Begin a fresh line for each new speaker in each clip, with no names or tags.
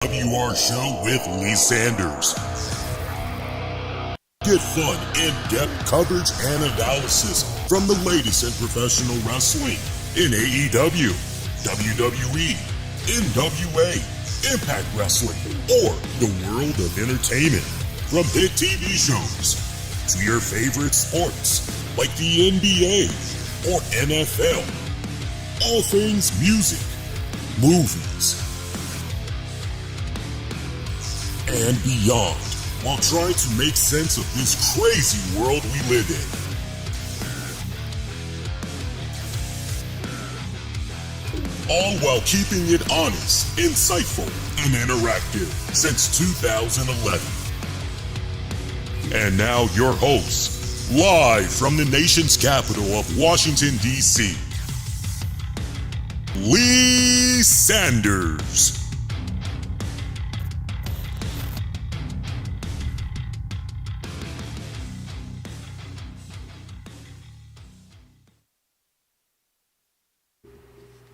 RCWR show with Lee Sanders. Get fun, in-depth coverage and analysis from the latest in professional wrestling in AEW, WWE, NWA, Impact Wrestling, or the world of entertainment. From hit TV shows to your favorite sports like the NBA or NFL. All things music, movies, and beyond, while trying to make sense of this crazy world we live in. All while keeping it honest, insightful, and interactive since 2011. And now your host, live from the nation's capital of Washington, D.C., Lee Sanders.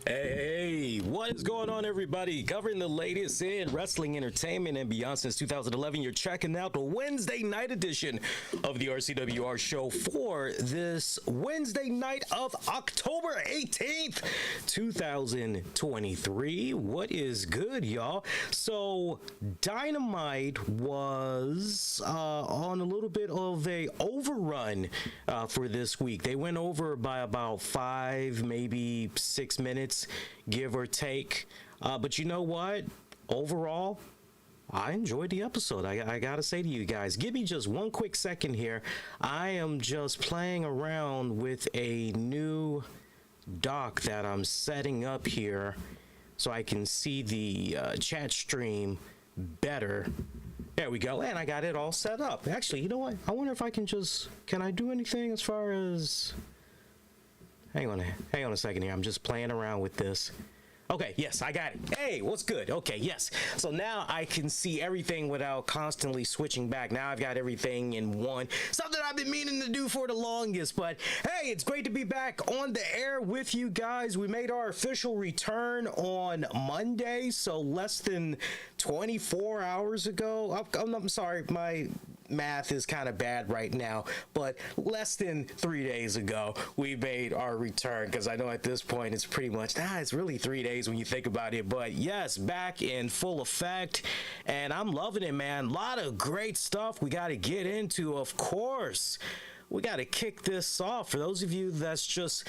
Hey, what is going on, everybody? Covering the latest in wrestling, entertainment, and beyond since 2011. You're checking out the Wednesday night edition of the RCWR show for this Wednesday night of October 18th, 2023. What is good, y'all? So, Dynamite was on a little bit of a overrun for this week. They went over by about 5, maybe 6 minutes, give or take. But you know what? Overall, I enjoyed the episode. I gotta say to you guys, give me just one quick second here. I am just playing around with a new dock that I'm setting up here so I can see the chat stream better. There we go. And I got it all set up. Actually, you know what? I wonder if I can I do anything as far as... Hang on a second here. I'm just playing around with this. Okay, yes, I got it. Hey, what's good? Okay, yes. So now I can see everything without constantly switching back. Now I've got everything in one. Something I've been meaning to do for the longest. But hey, it's great to be back on the air with you guys. We made our official return on Monday, so less than 24 hours ago. I'm sorry, my math is kind of bad right now, but less than 3 days ago we made our return, because I know at this point it's pretty much it's really 3 days when you think about it. But yes, back in full effect, and I'm loving it, man. A lot of great stuff we got to get into. Of course, we got to kick this off. For those of you that's just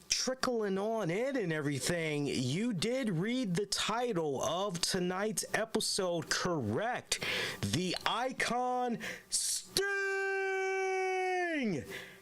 trickling on in and everything, you did read the title of tonight's episode correct. The Icon Sting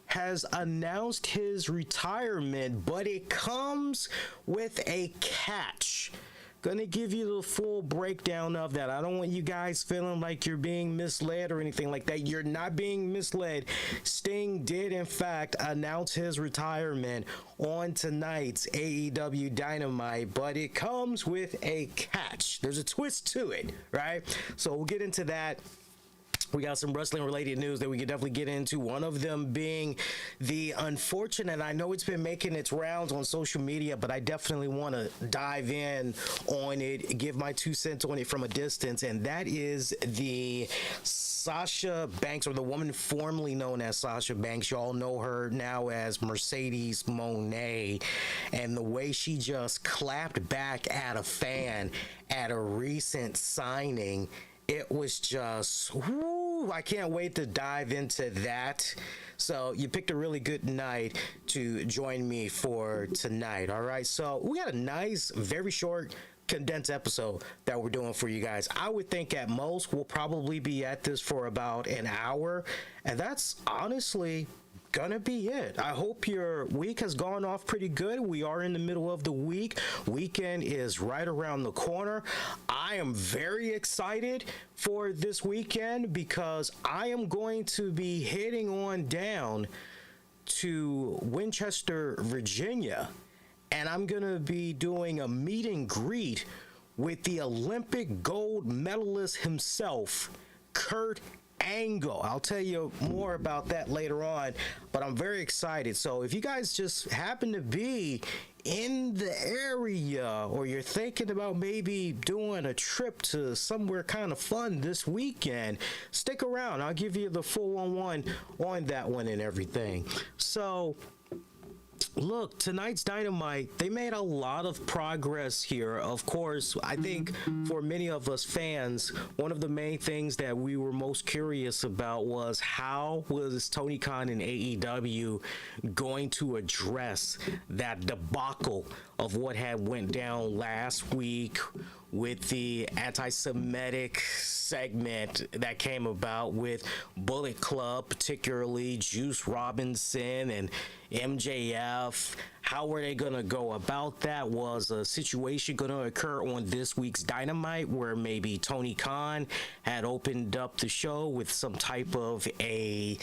has announced his retirement, but it comes with a catch. Gonna give you the full breakdown of that. I don't want you guys feeling like you're being misled or anything like that. You're not being misled. Sting did, in fact, announce his retirement on tonight's AEW Dynamite, but it comes with a catch. There's a twist to it, right? So we'll get into that. We got some wrestling related news that we could definitely get into. One of them being the unfortunate, I know it's been making its rounds on social media, but I definitely want to dive in on it, give my 2 cents on it from a distance. And that is the Sasha Banks, or the woman formerly known as Sasha Banks. Y'all know her now as Mercdes Mone. And the way she just clapped back at a fan at a recent signing, it was just, whoo, I can't wait to dive into that. So you picked a really good night to join me for tonight, all right? So we got a nice, very short, condensed episode that we're doing for you guys. I would think at most we'll probably be at this for about an hour, and that's honestly gonna be it. I hope your week has gone off pretty good. We are in the middle of the week. Weekend is right around the corner. I am very excited for this weekend because I am going to be heading on down to Winchester, Virginia, and I'm gonna be doing a meet and greet with the Olympic gold medalist himself, Kurt angle. I'll tell you more about that later on, but I'm very excited. So if you guys just happen to be in the area, or you're thinking about maybe doing a trip to somewhere kind of fun this weekend, stick around. I'll give you the 411 on that one and everything. So look, tonight's Dynamite, they made a lot of progress here. Of course, I think for many of us fans, one of the main things that we were most curious about was how was Tony Khan and AEW going to address that debacle of what had went down last week with the anti-Semitic segment that came about with Bullet Club, particularly Juice Robinson and MJF. How were they going to go about that? Was a situation going to occur on this week's Dynamite where maybe Tony Khan had opened up the show with some type of a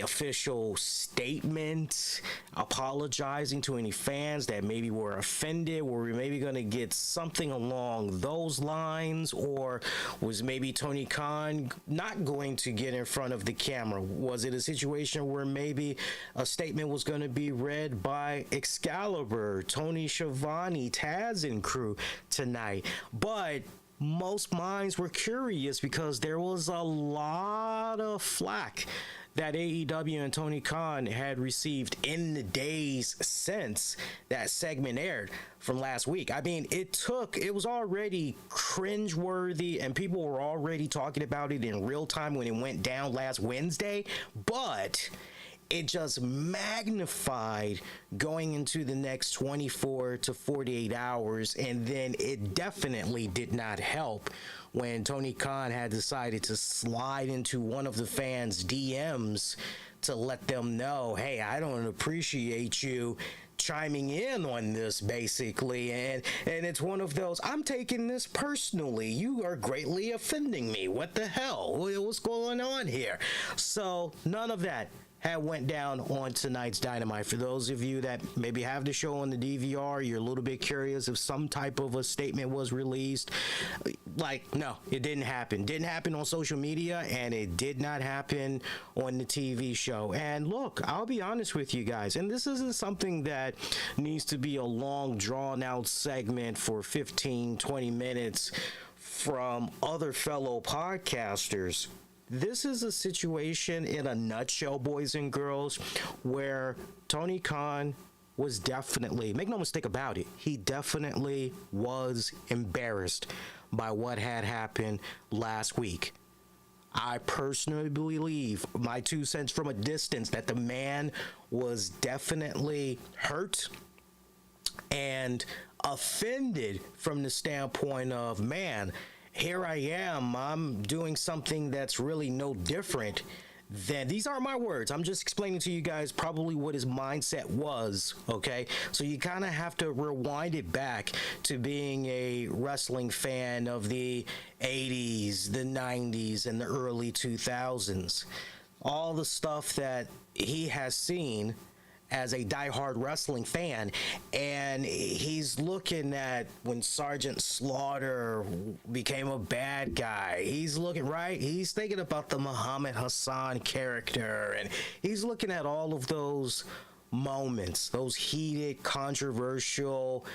official statement apologizing to any fans that maybe were offended? Were we maybe going to get something along those lines? Or was maybe Tony Khan not going to get in front of the camera? Was it a situation where maybe a statement was going to be read by Excalibur, Tony Schiavone, Taz and crew tonight? But most minds were curious because there was a lot of flack that AEW and Tony Khan had received in the days since that segment aired from last week. I mean, it was already cringeworthy and people were already talking about it in real time when it went down last Wednesday, but it just magnified going into the next 24 to 48 hours, and then it definitely did not help when Tony Khan had decided to slide into one of the fans' DMs to let them know, hey, I don't appreciate you chiming in on this, basically, and it's one of those, I'm taking this personally, you are greatly offending me, what the hell, what's going on here? So none of that had went down on tonight's Dynamite. For those of you that maybe have the show on the DVR, you're a little bit curious if some type of a statement was released. Like, no, it didn't happen. Didn't happen on social media, and it did not happen on the TV show. And look, I'll be honest with you guys, and this isn't something that needs to be a long, drawn-out segment for 15, 20 minutes from other fellow podcasters. This is a situation in a nutshell, boys and girls, where Tony Khan was definitely, make no mistake about it, he definitely was embarrassed by what had happened last week. I personally believe, my 2 cents from a distance, that the man was definitely hurt and offended from the standpoint of, man, here I am, I'm doing something that's really no different than, these aren't my words, I'm just explaining to you guys probably what his mindset was, okay? So you kind of have to rewind it back to being a wrestling fan of the 80s, the 90s, and the early 2000s. All the stuff that he has seen as a diehard wrestling fan, and he's looking at when Sergeant Slaughter became a bad guy. He's looking, right? He's thinking about the Muhammad Hassan character, and he's looking at all of those moments, those heated, controversial,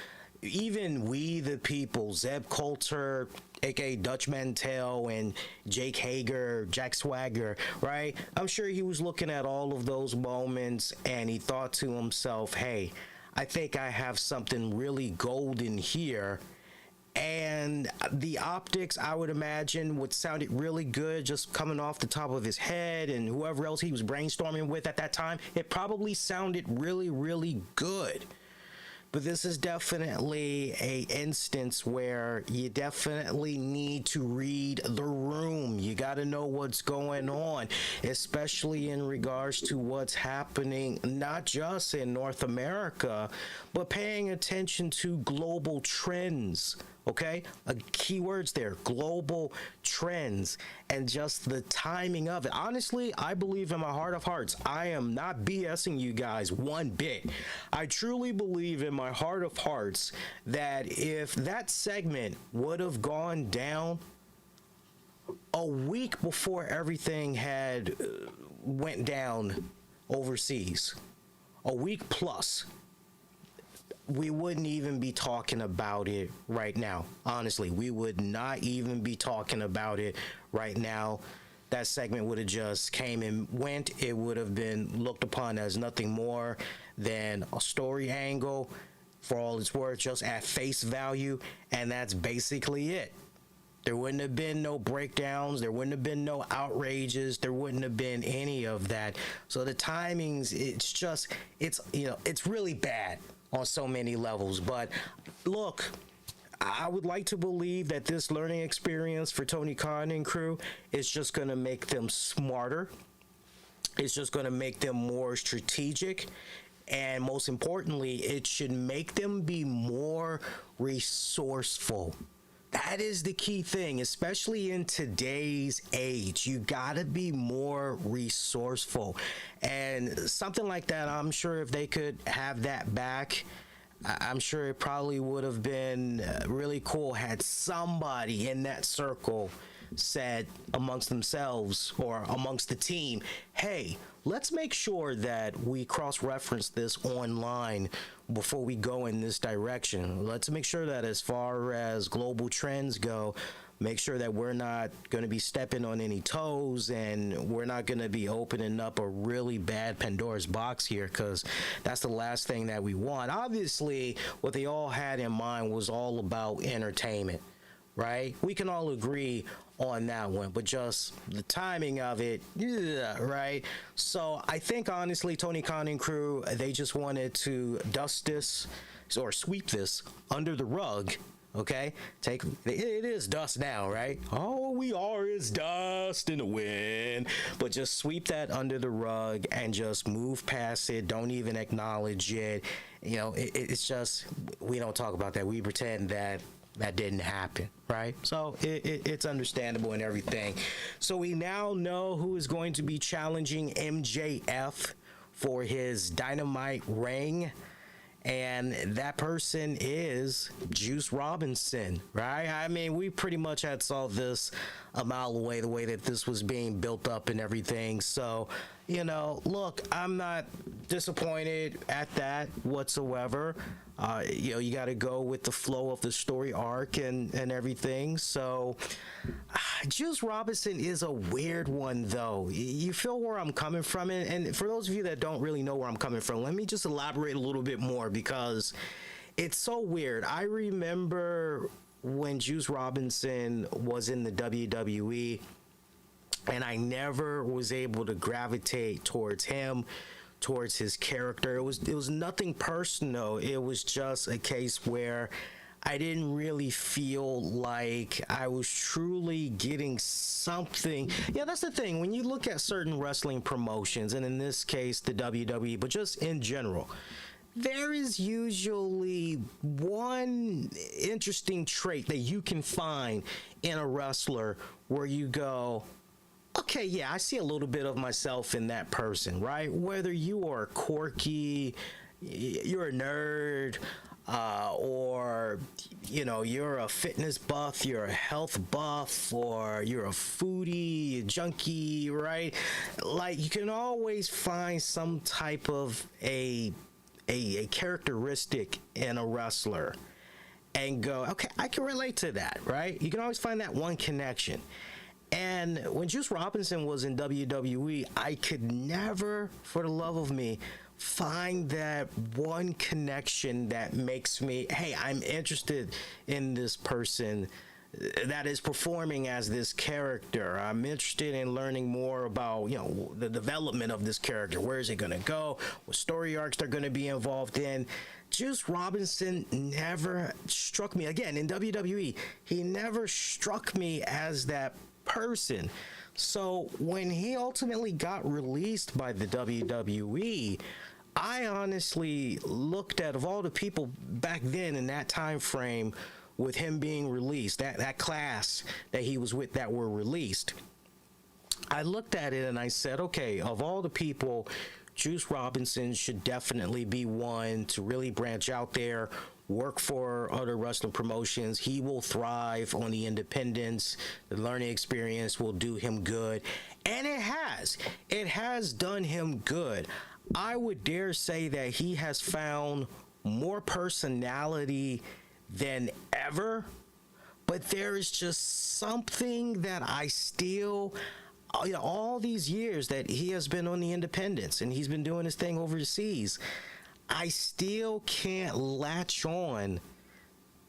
even We the People, Zeb Coulter, aka Dutch Mantel, and Jake Hager, Jack Swagger, right? I'm sure he was looking at all of those moments and he thought to himself, hey, I think I have something really golden here. And the optics, I would imagine, would sound really good just coming off the top of his head, and whoever else he was brainstorming with at that time, it probably sounded really, really good. But this is definitely a instance where you definitely need to read the room. You got to know what's going on, especially in regards to what's happening, not just in North America, but paying attention to global trends. Okay, keywords there, global trends, and just the timing of it. Honestly, I believe in my heart of hearts, I am not BSing you guys one bit. I truly believe in my heart of hearts that if that segment would have gone down a week before everything had went down overseas, a week plus, we wouldn't even be talking about it right now. Honestly, we would not even be talking about it right now. That segment would have just came and went. It would have been looked upon as nothing more than a story angle, for all it's worth, just at face value, and that's basically it. There wouldn't have been no breakdowns. There wouldn't have been no outrages. There wouldn't have been any of that. So the timings, it's really bad on so many levels. But look, I would like to believe that this learning experience for Tony Khan and crew is just going to make them smarter. It's just going to make them more strategic. And most importantly, it should make them be more resourceful. That is the key thing, especially in today's age. You gotta be more resourceful. And something like that, I'm sure if they could have that back, I'm sure it probably would have been really cool had somebody in that circle said amongst themselves or amongst the team, hey, let's make sure that we cross-reference this online before we go in this direction. Let's make sure that as far as global trends go, make sure that we're not going to be stepping on any toes and we're not going to be opening up a really bad Pandora's box here, because that's the last thing that we want. Obviously, what they all had in mind was all about entertainment, right? We can all agree on that one, but just the timing of it, yeah, right? So I think honestly, Tony Khan and crew, they just wanted to dust this or sweep this under the rug. Okay, it is dust now, right? All we are is dust in the wind. But just sweep that under the rug and just move past it. Don't even acknowledge it. You know, it's just, we don't talk about that. We pretend that didn't happen, right? So it's understandable and everything. So we now know who is going to be challenging MJF for his Dynamite ring. And that person is Juice Robinson, right? I mean, we pretty much had saw this a mile away, the way that this was being built up and everything. So, you know, look, I'm not disappointed at that whatsoever. You know, you got to go with the flow of the story arc and everything. So, Juice Robinson is a weird one, though. You feel where I'm coming from? And for those of you that don't really know where I'm coming from, let me just elaborate a little bit more, because it's so weird. I remember when Juice Robinson was in the WWE, and I never was able to gravitate towards him, towards his character. It was nothing personal. It was just a case where I didn't really feel like I was truly getting something. Yeah, that's the thing. When you look at certain wrestling promotions, and in this case, the WWE, but just in general, there is usually one interesting trait that you can find in a wrestler where you go, okay, yeah, I see a little bit of myself in that person, right? Whether you are quirky, you're a nerd, or, you know, you're a fitness buff, you're a health buff, or you're a foodie, a junkie, right? Like, you can always find some type of a characteristic in a wrestler and go, okay, I can relate to that, right? You can always find that one connection. And when Juice Robinson was in WWE, I could never, for the love of me, find that one connection that makes me, hey, I'm interested in this person that is performing as this character. I'm interested in learning more about, you know, the development of this character. Where is it going to go? What story arcs they're going to be involved in? Juice Robinson never struck me. Again, in WWE, he never struck me as that person. So when he ultimately got released by the WWE, I honestly looked at, of all the people back then in that time frame with him being released, that class that he was with that were released, I looked at it and I said, okay, of all the people, Juice Robinson should definitely be one to really branch out there, work for other wrestling promotions. He will thrive on the independents. The learning experience will do him good. And it has. It has done him good. I would dare say that he has found more personality than ever. But there is just something that I still, all these years that he has been on the independents and he's been doing his thing overseas, I still can't latch on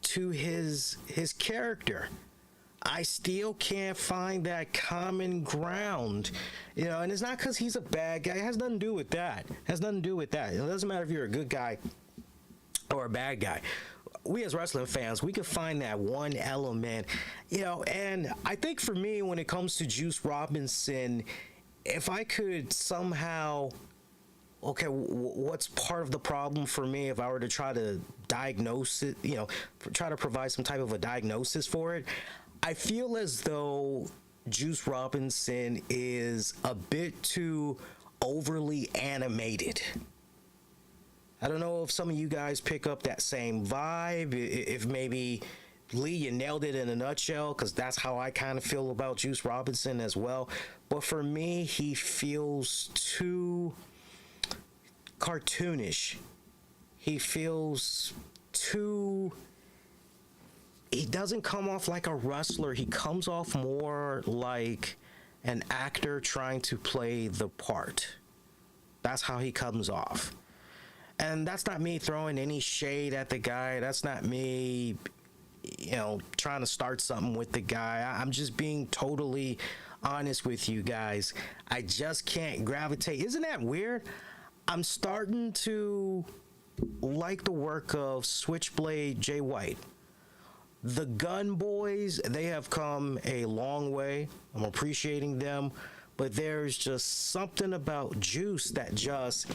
to his character. I still can't find that common ground, and it's not because he's a bad guy. It has nothing to do with that. It doesn't matter if you're a good guy or a bad guy. We as wrestling fans, we can find that one element, and I think for me, when it comes to Juice Robinson, if I could somehow, what's part of the problem for me if I were to try to diagnose it, try to provide some type of a diagnosis for it, I feel as though Juice Robinson is a bit too overly animated. I don't know if some of you guys pick up that same vibe, if maybe Lee, you nailed it in a nutshell, because that's how I kind of feel about Juice Robinson as well. But for me, he feels too cartoonish. He feels too... He doesn't come off like a wrestler. He comes off more like an actor trying to play the part. That's how he comes off. And that's not me throwing any shade at the guy. That's not me, trying to start something with the guy. I'm just being totally honest with you guys. I just can't gravitate. Isn't that weird? I'm starting to like the work of Switchblade Jay White. The Gun Boys, they have come a long way. I'm appreciating them. But there's just something about Juice that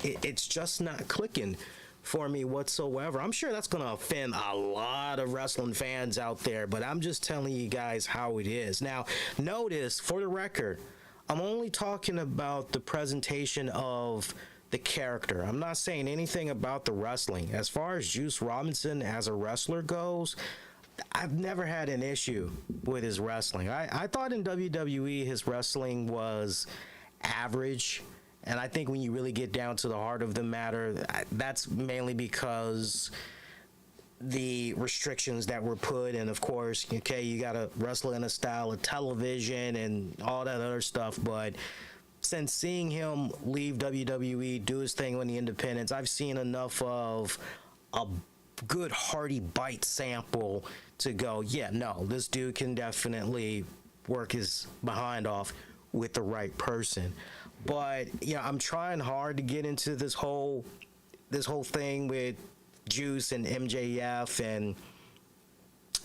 it's just not clicking for me whatsoever. I'm sure that's going to offend a lot of wrestling fans out there, but I'm just telling you guys how it is. Now, notice, for the record, I'm only talking about the presentation of the character. I'm not saying anything about the wrestling. As far as Juice Robinson as a wrestler goes, I've never had an issue with his wrestling. I thought in WWE his wrestling was average, and I think when you really get down to the heart of the matter, that's mainly because the restrictions that were put, and of course, you got to wrestle in a style of television and all that other stuff, but since seeing him leave WWE, do his thing on the independents, I've seen enough of a good hearty bite sample to go, this dude can definitely work his behind off with the right person. But I'm trying hard to get into this whole thing with Juice and MJF, and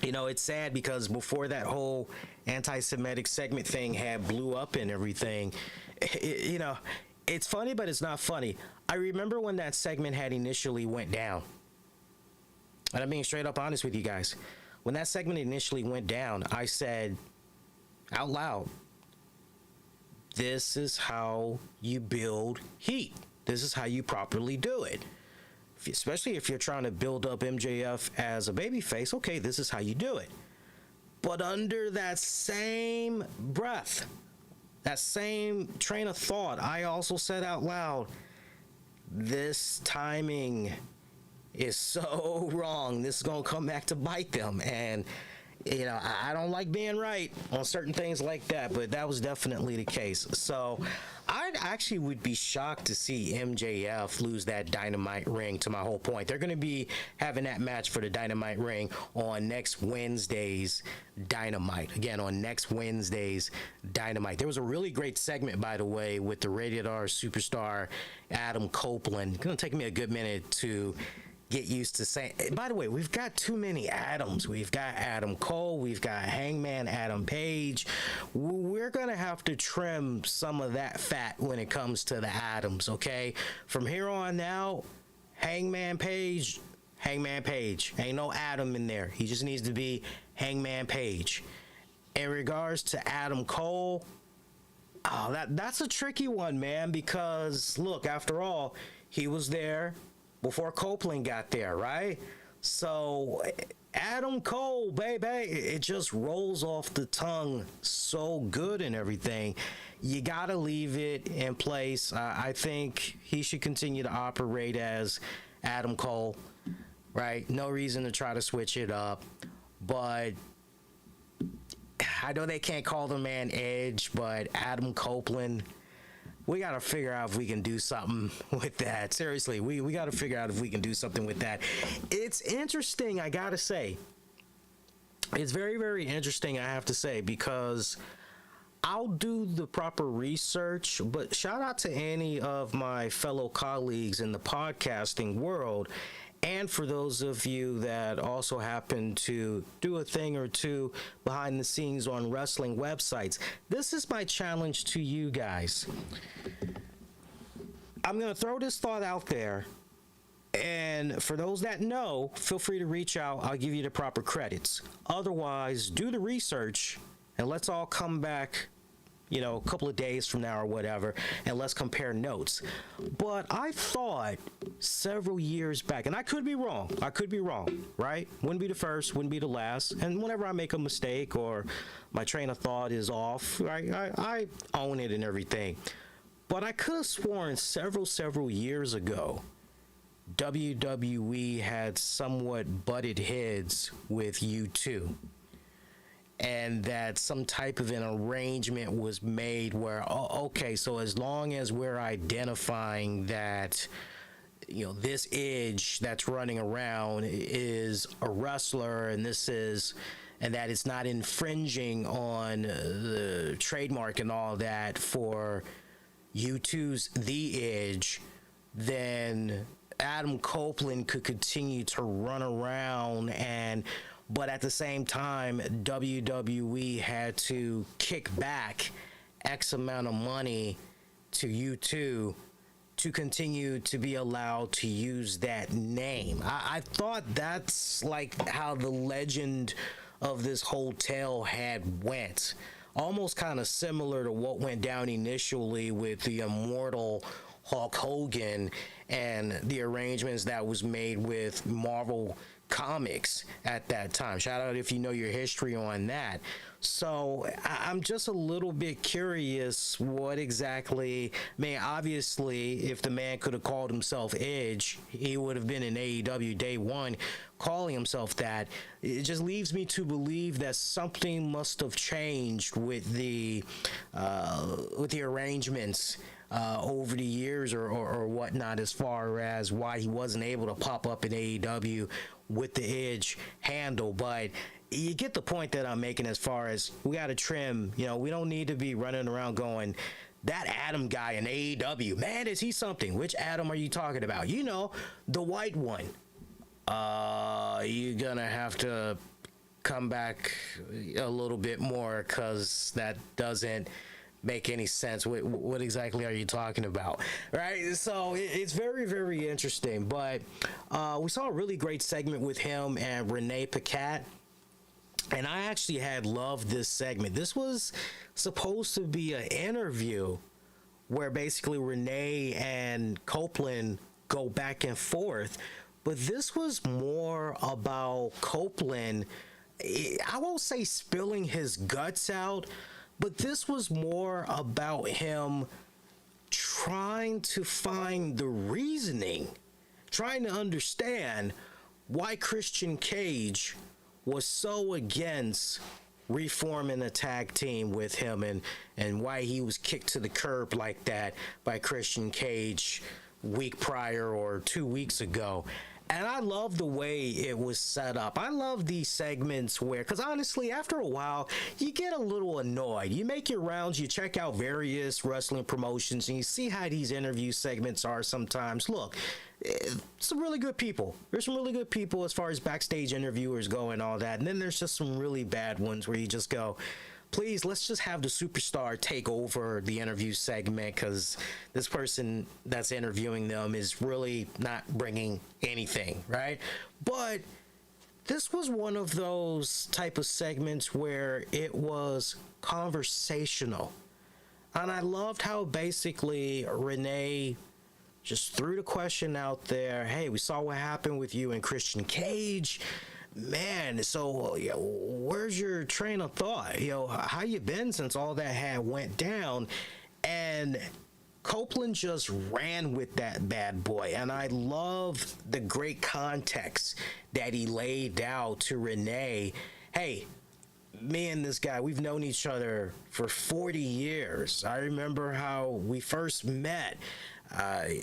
it's sad because before that whole anti-Semitic segment thing had blew up and everything, it's funny, but it's not funny. I remember when that segment had initially went down. And I'm being straight up honest with you guys. When that segment initially went down, I said out loud, this is how you build heat. This is how you properly do it. Especially if you're trying to build up MJF as a babyface, okay, this is how you do it. But under that same breath, that same train of thought, I also said out loud, this timing is so wrong. This is going to come back to bite them. And, I don't like being right on certain things like that, but that was definitely the case. So I actually would be shocked to see MJF lose that Dynamite ring, to my whole point. They're going to be having that match for the Dynamite ring on next Wednesday's Dynamite. Again, on next Wednesday's Dynamite. There was a really great segment, by the way, with the Rated R superstar Adam Copeland. It's going to take me a good minute to get used to saying. By the way, we've got too many Adams. We've got Adam Cole. We've got Hangman Adam Page. We're going to have to trim some of that fat when it comes to the Adams, okay? From here on out, Hangman Page. Ain't no Adam in there. He just needs to be Hangman Page. In regards to Adam Cole, that's a tricky one, man, because, look, after all, he was there before Copeland got there, right? So Adam Cole, baby, it just rolls off the tongue so good and everything. You gotta leave it in place. I think he should continue to operate as Adam Cole, right? No reason to try to switch it up. But I know they can't call the man Edge, but Adam Copeland, we got to figure out if we can do something with that. Seriously, we got to figure out if we can do something with that. It's interesting, I got to say. It's very, very interesting, I have to say, because I'll do the proper research, but shout out to any of my fellow colleagues in the podcasting world. And for those of you that also happen to do a thing or two behind the scenes on wrestling websites, this is my challenge to you guys. I'm going to throw this thought out there. And for those that know, feel free to reach out. I'll give you the proper credits. Otherwise, do the research and let's all come back, you know, a couple of days from now or whatever, and let's compare notes. But I thought several years back, and I could be wrong, right? Wouldn't be the first, wouldn't be the last. And whenever I make a mistake or my train of thought is off, I own it and everything. But I could have sworn several years ago, WWE had somewhat butted heads with U2. And that some type of an arrangement was made where, okay, so as long as we're identifying that, you know, this Edge that's running around is a wrestler, and that it's not infringing on the trademark and all that for U2's The Edge, then Adam Copeland could continue to run around but at the same time, WWE had to kick back X amount of money to U2 to continue to be allowed to use that name. I thought that's like how the legend of this whole tale had went. Almost kind of similar to what went down initially with the immortal Hulk Hogan and the arrangements that was made with Marvel Comics at that time. Shout out if you know your history on that. So I'm just a little bit curious what exactly, obviously if the man could have called himself Edge, he would have been in AEW day one calling himself that. It just leaves me to believe that something must have changed with the arrangements over the years or whatnot, as far as why he wasn't able to pop up in AEW with the Edge handle. But you get the point that I'm making, as far as we got to trim. You know, we don't need to be running around going, that Adam guy in AEW, man, is he something? Which Adam are you talking about? You know, the white one. You're gonna have to come back a little bit more, because that doesn't make any sense. What exactly are you talking about, right? So it's very, very interesting. But we saw a really great segment with him and Renee Paquette, and I actually had loved this segment. This was supposed to be an interview where basically Renee and Copeland go back and forth, but this was more about Copeland, I won't say spilling his guts out, but this was more about him trying to find the reasoning, trying to understand why Christian Cage was so against reforming a tag team with him, and why he was kicked to the curb like that by Christian Cage week prior or 2 weeks ago. And I love the way it was set up. I love these segments where, because honestly, after a while, you get a little annoyed. You make your rounds, you check out various wrestling promotions, and you see how these interview segments are sometimes. Look, some really good people. There's some really good people as far as backstage interviewers go and all that. And then there's just some really bad ones where you just go, please, let's just have the superstar take over the interview segment, because this person that's interviewing them is really not bringing anything, right? But this was one of those type of segments where it was conversational. And I loved how basically Renee just threw the question out there. Hey, we saw what happened with you and Christian Cage. Man, so where's your train of thought? How you been since all that had went down? And Copeland just ran with that bad boy, and I love the great context that he laid out to Renee. Hey, me and this guy, we've known each other for 40 years. I remember how we first met.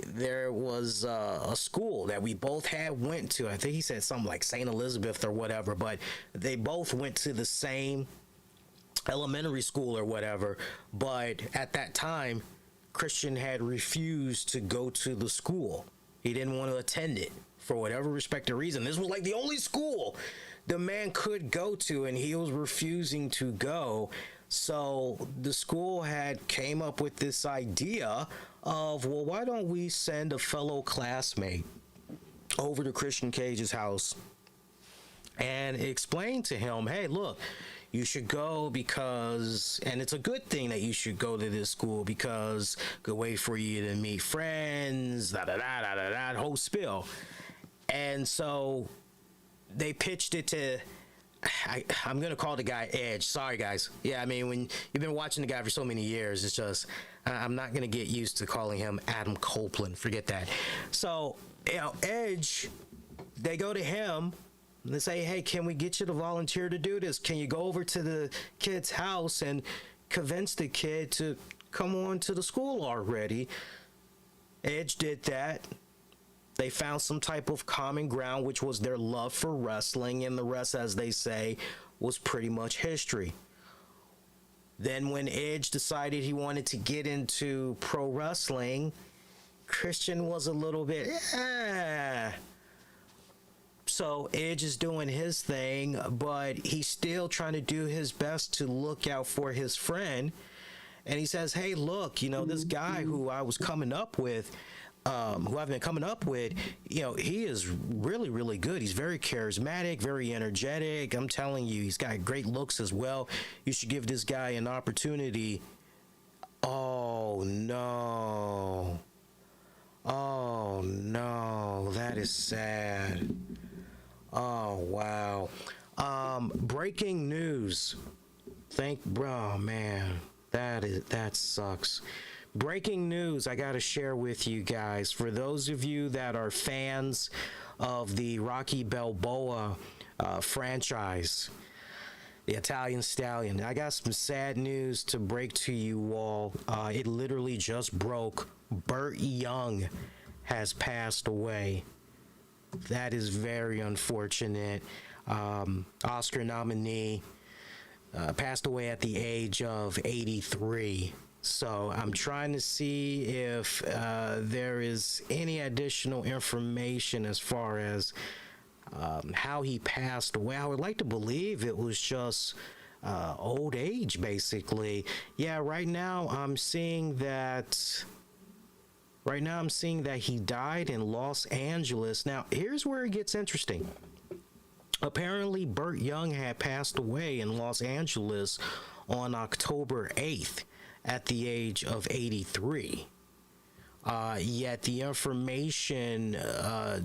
There was a school that we both had went to. I think he said something like St. Elizabeth or whatever, but they both went to the same elementary school or whatever. But at that time, Christian had refused to go to the school. He didn't want to attend it for whatever respective reason. This was like the only school the man could go to, and he was refusing to go. So the school had came up with this idea of, well, why don't we send a fellow classmate over to Christian Cage's house and explain to him, hey, look, you should go because, and it's a good thing that you should go to this school because good way for you to meet friends, whole spiel. And so they pitched it to, I'm going to call the guy Edge. Sorry, guys. Yeah, I mean, when you've been watching the guy for so many years, it's just, I'm not going to get used to calling him Adam Copeland. Forget that. So, Edge, they go to him. They say, hey, can we get you to volunteer to do this? Can you go over to the kid's house and convince the kid to come on to the school already? Edge did that. They found some type of common ground, which was their love for wrestling, and the rest, as they say, was pretty much history. Then when Edge decided he wanted to get into pro wrestling, Christian was a little bit, So Edge is doing his thing, but he's still trying to do his best to look out for his friend. And he says, hey, look, this guy who I was coming up with, who I've been coming up with, he is really, really good. He's very charismatic, very energetic. I'm telling you, he's got great looks as well. You should give this guy an opportunity. Oh, no. Oh, no. That is sad. Oh, wow. Breaking news. Oh, man. That sucks. Breaking news I got to share with you guys. For those of you that are fans of the Rocky Balboa franchise, the Italian Stallion, I got some sad news to break to you all. It literally just broke. Burt Young has passed away. That is very unfortunate. Oscar nominee, passed away at the age of 83. So I'm trying to see if there is any additional information as far as how he passed away. I would like to believe it was just old age, basically. Yeah, right now I'm seeing that he died in Los Angeles. Now, here's where it gets interesting. Apparently, Burt Young had passed away in Los Angeles on October 8th at the age of 83. Yet the information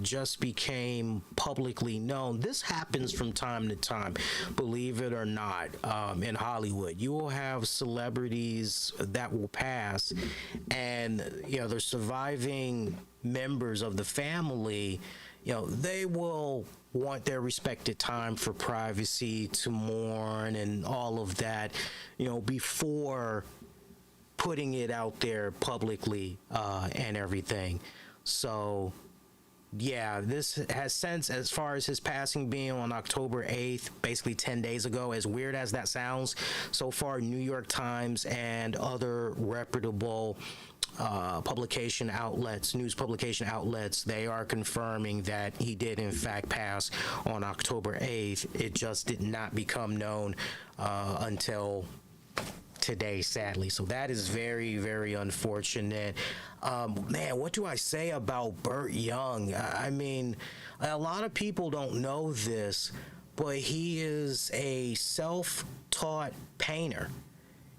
just became publicly known. This happens from time to time, believe it or not, in Hollywood. You will have celebrities that will pass, and the surviving members of the family, they will want their respected time for privacy to mourn and all of that, before putting it out there publicly and everything. So yeah, this has since, as far as his passing being on October 8th, basically 10 days ago, as weird as that sounds, so far New York Times and other reputable news publication outlets, they are confirming that he did in fact pass on October 8th. It just did not become known until today, sadly. So that is very, very unfortunate. Man, what do I say about Burt Young? I mean, a lot of people don't know this, but he is a self-taught painter.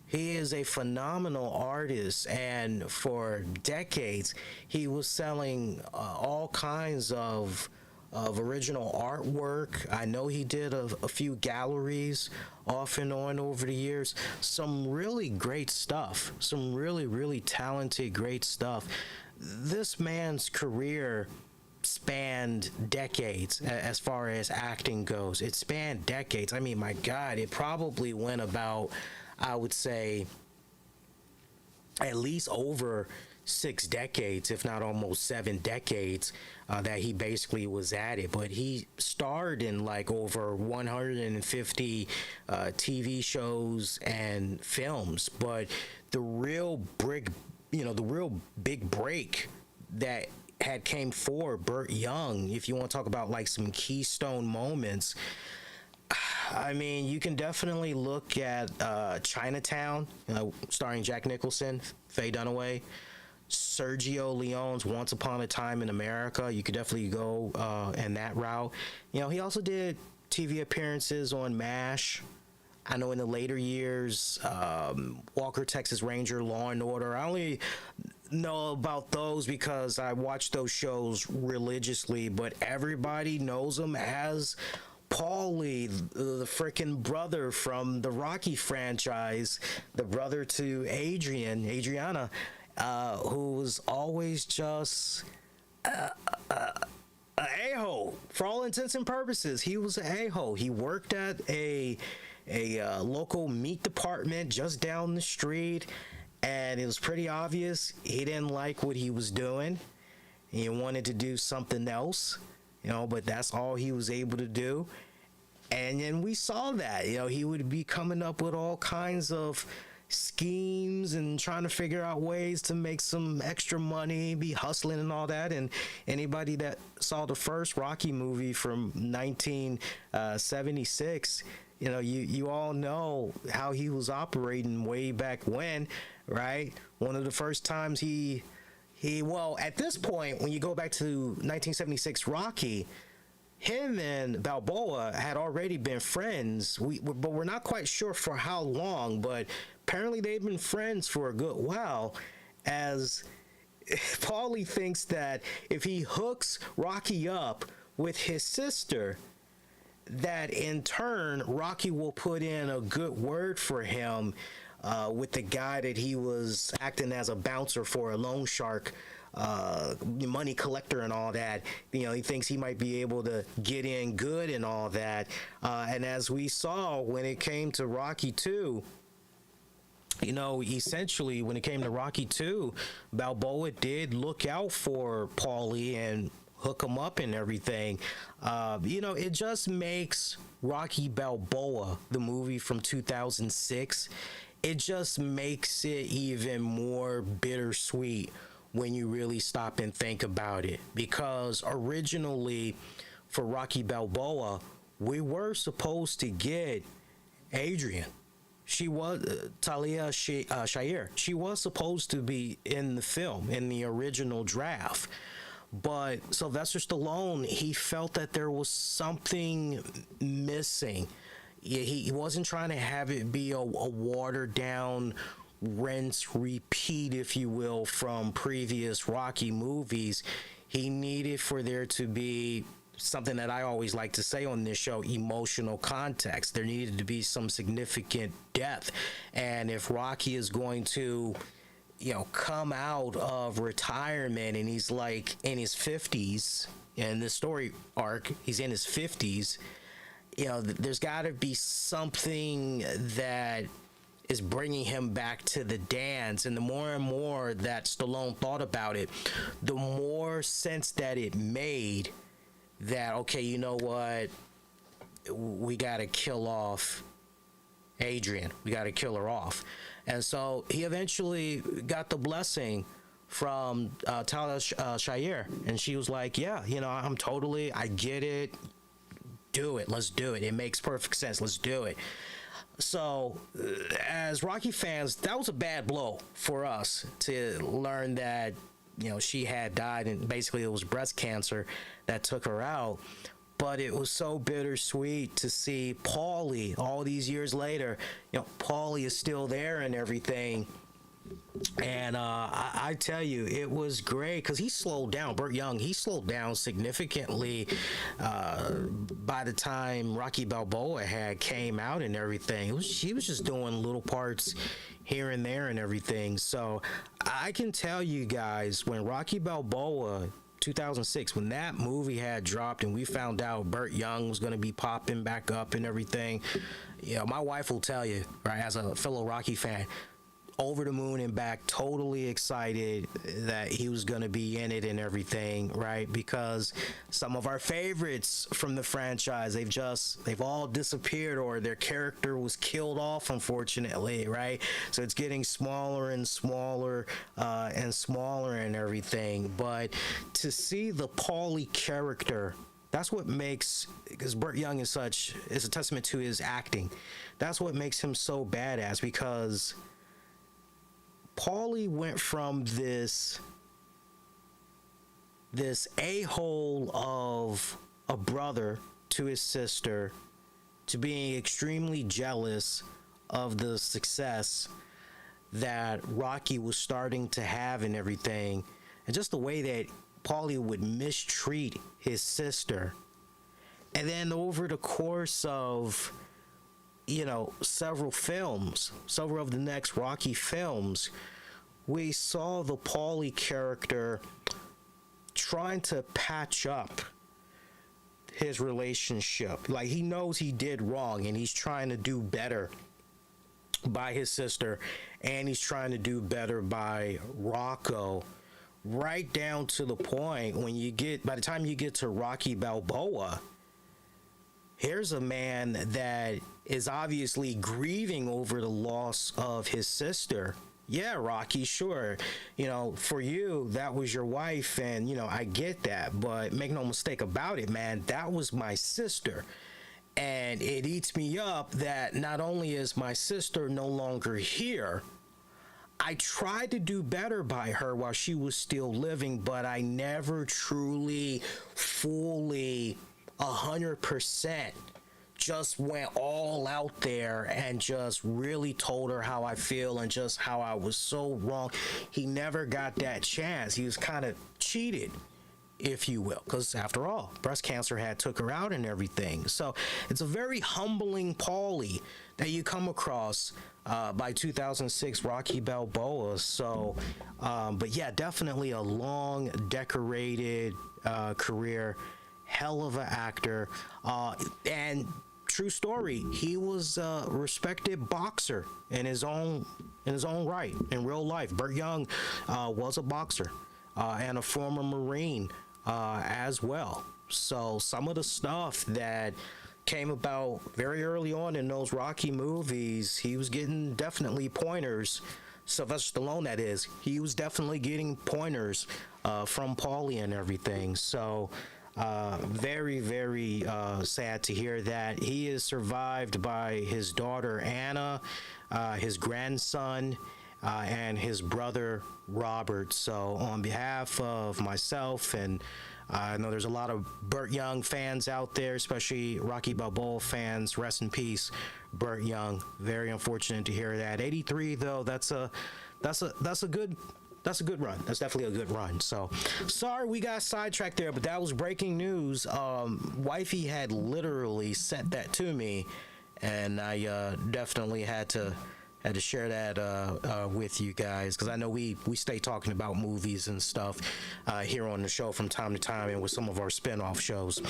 He is a phenomenal artist, and for decades, he was selling all kinds of original artwork. I know he did a few galleries off and on over the years. Some really great stuff. Some really, really talented, great stuff. This man's career spanned decades as far as acting goes. It spanned decades. I mean, my God, it probably went about, I would say, at least over 6 decades, if not almost 7 decades, that he basically was at it. But he starred in like over 150 TV shows and films. But the real big break that had came for Burt Young, if you want to talk about like some keystone moments, I mean, you can definitely look at Chinatown, starring Jack Nicholson, Faye Dunaway, Sergio Leone's Once Upon a Time in America. You could definitely go in that route. You know, he also did TV appearances on MASH. I know in the later years, Walker, Texas Ranger, Law and Order. I only know about those because I watch those shows religiously, but everybody knows him as Paulie, the freaking brother from the Rocky franchise, the brother to Adriana, who was always just a a-hole for all intents and purposes. He was an a-hole. He worked at a local meat department just down the street, and it was pretty obvious he didn't like what he was doing. He wanted to do something else, but that's all he was able to do. And then we saw that, he would be coming up with all kinds of schemes and trying to figure out ways to make some extra money, be hustling and all that. And anybody that saw the first Rocky movie from 1976, you all know how he was operating way back when, right? One of the first times well, at this point, when you go back to 1976 Rocky, him and Balboa had already been friends, but we're not quite sure for how long, but apparently they've been friends for a good while, as Paulie thinks that if he hooks Rocky up with his sister, that in turn, Rocky will put in a good word for him with the guy that he was acting as a bouncer for, a loan shark, money collector and all that. He thinks he might be able to get in good and all that. And as we saw when it came to Rocky 2, essentially when it came to Rocky 2, Balboa did look out for Paulie and hook him up and everything. It just makes Rocky Balboa, the movie from 2006, it just makes it even more bittersweet when you really stop and think about it. Because originally, for Rocky Balboa, we were supposed to get Adrian. She was Talia Shire. She was supposed to be in the film, in the original draft. But Sylvester Stallone, he felt that there was something missing. He wasn't trying to have it be a watered down, rinse, repeat, if you will, from previous Rocky movies. He needed for there to be something that I always like to say on this show, emotional context. There needed to be some significant depth. And if Rocky is going to come out of retirement and he's like in his 50s, in this story arc, he's in his 50s, there's got to be something that is bringing him back to the dance. And the more and more that Stallone thought about it, the more sense that it made that, okay, you know what? We got to kill off Adrian. We got to kill her off. And so he eventually got the blessing from Talia Shire. And she was like, yeah, I get it. Do it. Let's do it. It makes perfect sense. Let's do it. So as Rocky fans, that was a bad blow for us to learn that, she had died, and basically it was breast cancer that took her out. but it was so bittersweet to see Paulie all these years later. Paulie is still there and everything. And I tell you, it was great because he slowed down. Burt Young, he slowed down significantly by the time Rocky Balboa had came out and everything. He was just doing little parts here and there and everything. So I can tell you guys, when Rocky Balboa 2006, when that movie had dropped and we found out Burt Young was going to be popping back up and everything, my wife will tell you, right, as a fellow Rocky fan, over the moon and back, totally excited that he was going to be in it and everything, right? Because some of our favorites from the franchise, they've all disappeared, or their character was killed off, unfortunately, right? So it's getting smaller and smaller and smaller and everything. But to see the Paulie character, that's what makes, because Burt Young is a testament to his acting. That's what makes him so badass, because Paulie went from this a-hole of a brother to his sister to being extremely jealous of the success that Rocky was starting to have and everything, and just the way that Paulie would mistreat his sister. And then over the course of several of the next Rocky films, we saw the Paulie character trying to patch up his relationship. Like, he knows he did wrong and he's trying to do better by his sister, and he's trying to do better by Rocco, right down to the point by the time you get to Rocky Balboa, here's a man that is obviously grieving over the loss of his sister. Yeah, Rocky, sure. For you, that was your wife, and, I get that. But make no mistake about it, man, that was my sister. And it eats me up that not only is my sister no longer here, I tried to do better by her while she was still living, but I never truly, fully, 100% just went all out there and just really told her how I feel and just how I was so wrong. He never got that chance. He was kind of cheated, if you will, because after all, breast cancer had took her out and everything. So it's a very humbling Paulie that you come across by 2006 Rocky Balboa. So, but yeah, definitely a long, decorated career. Hell of an actor, and true story, he was a respected boxer in his own right. In real life, Burt Young was a boxer and a former Marine as well. So some of the stuff that came about very early on in those Rocky movies, he was getting definitely pointers. Sylvester Stallone, that is, he was definitely getting pointers from Paulie and everything. So very, very sad to hear that. He is survived by his daughter Anna, his grandson, and his brother Robert. So on behalf of myself, and I know there's a lot of Burt Young fans out there, especially Rocky Balboa fans, rest in peace, Burt Young. Very unfortunate to hear that. 83 though, that's a good run. That's definitely a good run. So, sorry we got sidetracked there, but that was breaking news. Wifey had literally sent that to me, and I definitely had to share that with you guys, because I know we stay talking about movies and stuff here on the show from time to time, and with some of our spin-off shows.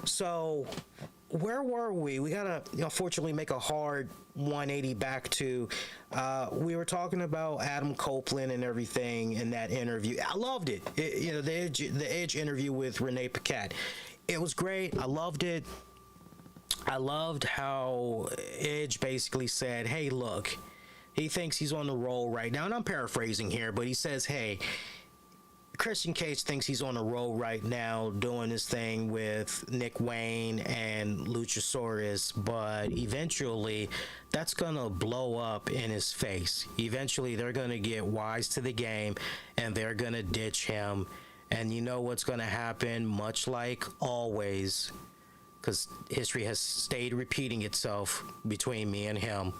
So, where were we? We gotta, unfortunately, make a hard 180 back to. We were talking about Adam Copeland and everything in that interview. I loved it. The Edge interview with Renee Paquette. It was great. I loved it. I loved how Edge basically said, "Hey, look," he thinks he's on the roll right now, and I'm paraphrasing here, but he says, "Hey, Christian Cage thinks he's on a roll right now doing his thing with Nick Wayne and Luchasaurus, but eventually that's gonna blow up in his face. Eventually they're gonna get wise to the game and they're gonna ditch him, and you know what's gonna happen, much like always, because history has stayed repeating itself between me and him.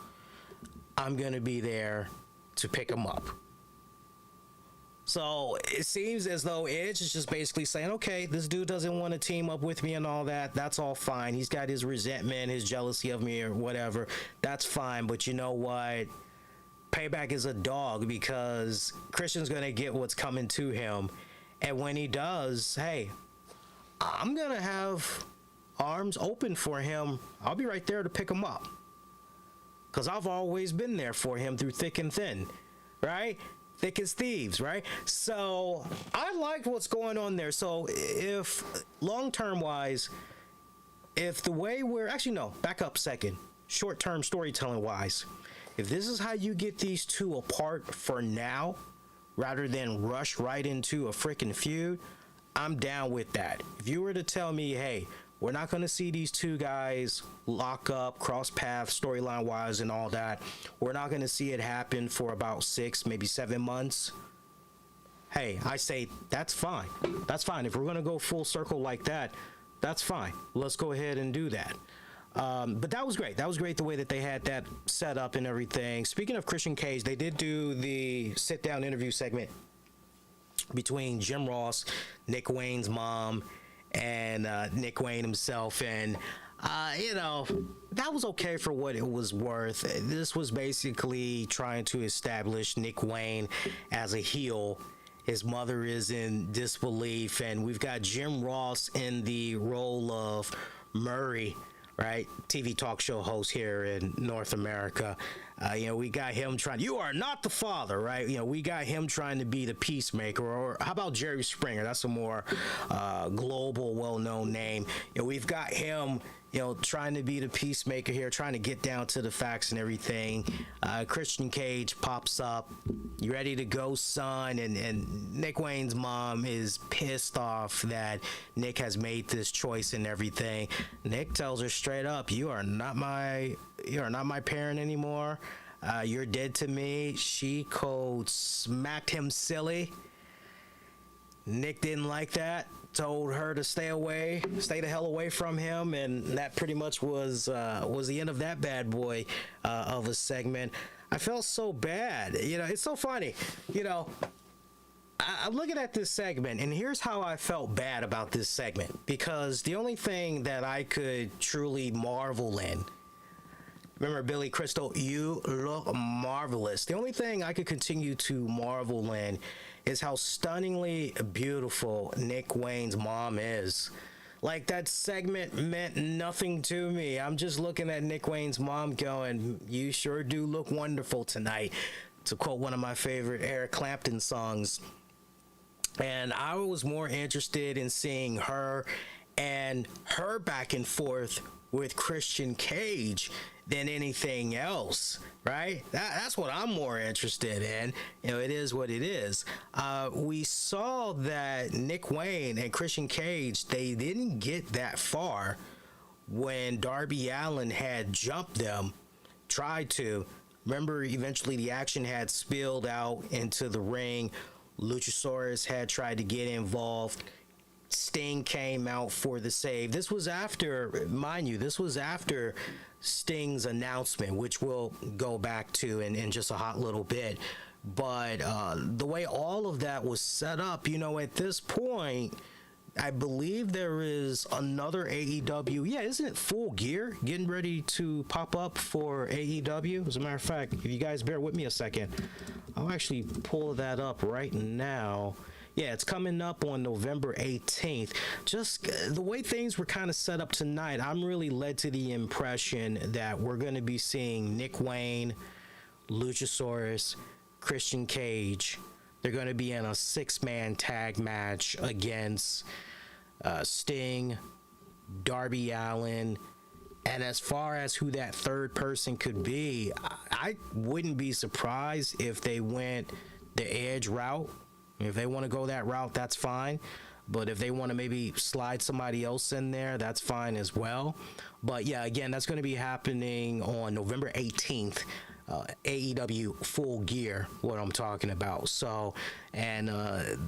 I'm going to be there to pick him up. So it seems as though Edge is just basically saying, okay, this dude doesn't want to team up with me and all that. That's all fine. He's got his resentment, his jealousy of me or whatever. That's fine. But you know what? Payback is a dog, because Christian's going to get what's coming to him. And when he does, hey, I'm going to have arms open for him. I'll be right there to pick him up, because I've always been there for him through thick and thin, right? Thick as thieves, right? So I liked what's going on there. So if long-term wise, if the way we're actually, no, back up a second, short-term storytelling wise, if this is how you get these two apart for now, rather than rush right into a freaking feud, I'm down with that. If you were to tell me, hey, we're not going to see these two guys lock up, cross paths, storyline wise and all that. We're not going to see it happen for about 6, maybe 7 months. Hey, I say that's fine. That's fine. If we're going to go full circle like that, that's fine. Let's go ahead and do that. But that was great. That was great the way that they had that set up and everything. Speaking of Christian Cage, they did do the sit-down interview segment between Jim Ross, Nick Wayne's mom, and Nick Wayne himself, and that was okay for what it was worth. This was basically trying to establish Nick Wayne as a heel. His mother is in disbelief, and we've got Jim Ross in the role of Murray, right? TV talk show host here in North America. We got him trying, you are not the father, right? We got him trying to be the peacemaker. Or how about Jerry Springer? That's a more global, well-known name. We've got him, trying to be the peacemaker here, trying to get down to the facts and everything. Christian Cage pops up. You ready to go, son? And Nick Wayne's mom is pissed off that Nick has made this choice and everything. Nick tells her straight up, you are not my parent anymore. You're dead to me. She cold smacked him silly. Nick didn't like that. Told her to stay the hell away from him, and that pretty much was the end of that bad boy of a segment. I felt so bad. It's so funny. I'm looking at this segment, and here's how I felt bad about this segment, because the only thing that I could truly marvel in, remember Billy Crystal, you look marvelous. The only thing I could continue to marvel in is how stunningly beautiful Nick Wayne's mom is. Like, that segment meant nothing to me. I'm just looking at Nick Wayne's mom going, you sure do look wonderful tonight, to quote one of my favorite Eric Clapton songs. And I was more interested in seeing her and her back and forth with Christian Cage than anything else, right? That's what I'm more interested in. It is what it is. We saw that Nick Wayne and Christian Cage, they didn't get that far when Darby Allin had jumped them, tried to. Remember, eventually the action had spilled out into the ring. Luchasaurus had tried to get involved. Sting came out for the save. This was after, mind you, Sting's announcement, which we'll go back to in just a hot little bit. But the way all of that was set up, at this point, I believe there is another AEW. Yeah, isn't it Full Gear getting ready to pop up for AEW? As a matter of fact, if you guys bear with me a second, I'll actually pull that up right now. Yeah, it's coming up on November 18th. Just the way things were kind of set up tonight, I'm really led to the impression that we're going to be seeing Nick Wayne, Luchasaurus, Christian Cage. They're going to be in a 6-man tag match against Sting, Darby Allin. And as far as who that third person could be, I wouldn't be surprised if they went the Edge route. If they want to go that route, that's fine. But if they want to maybe slide somebody else in there, that's fine as well. But yeah, again, that's going to be happening on November 18th AEW Full Gear, what I'm talking about. So, and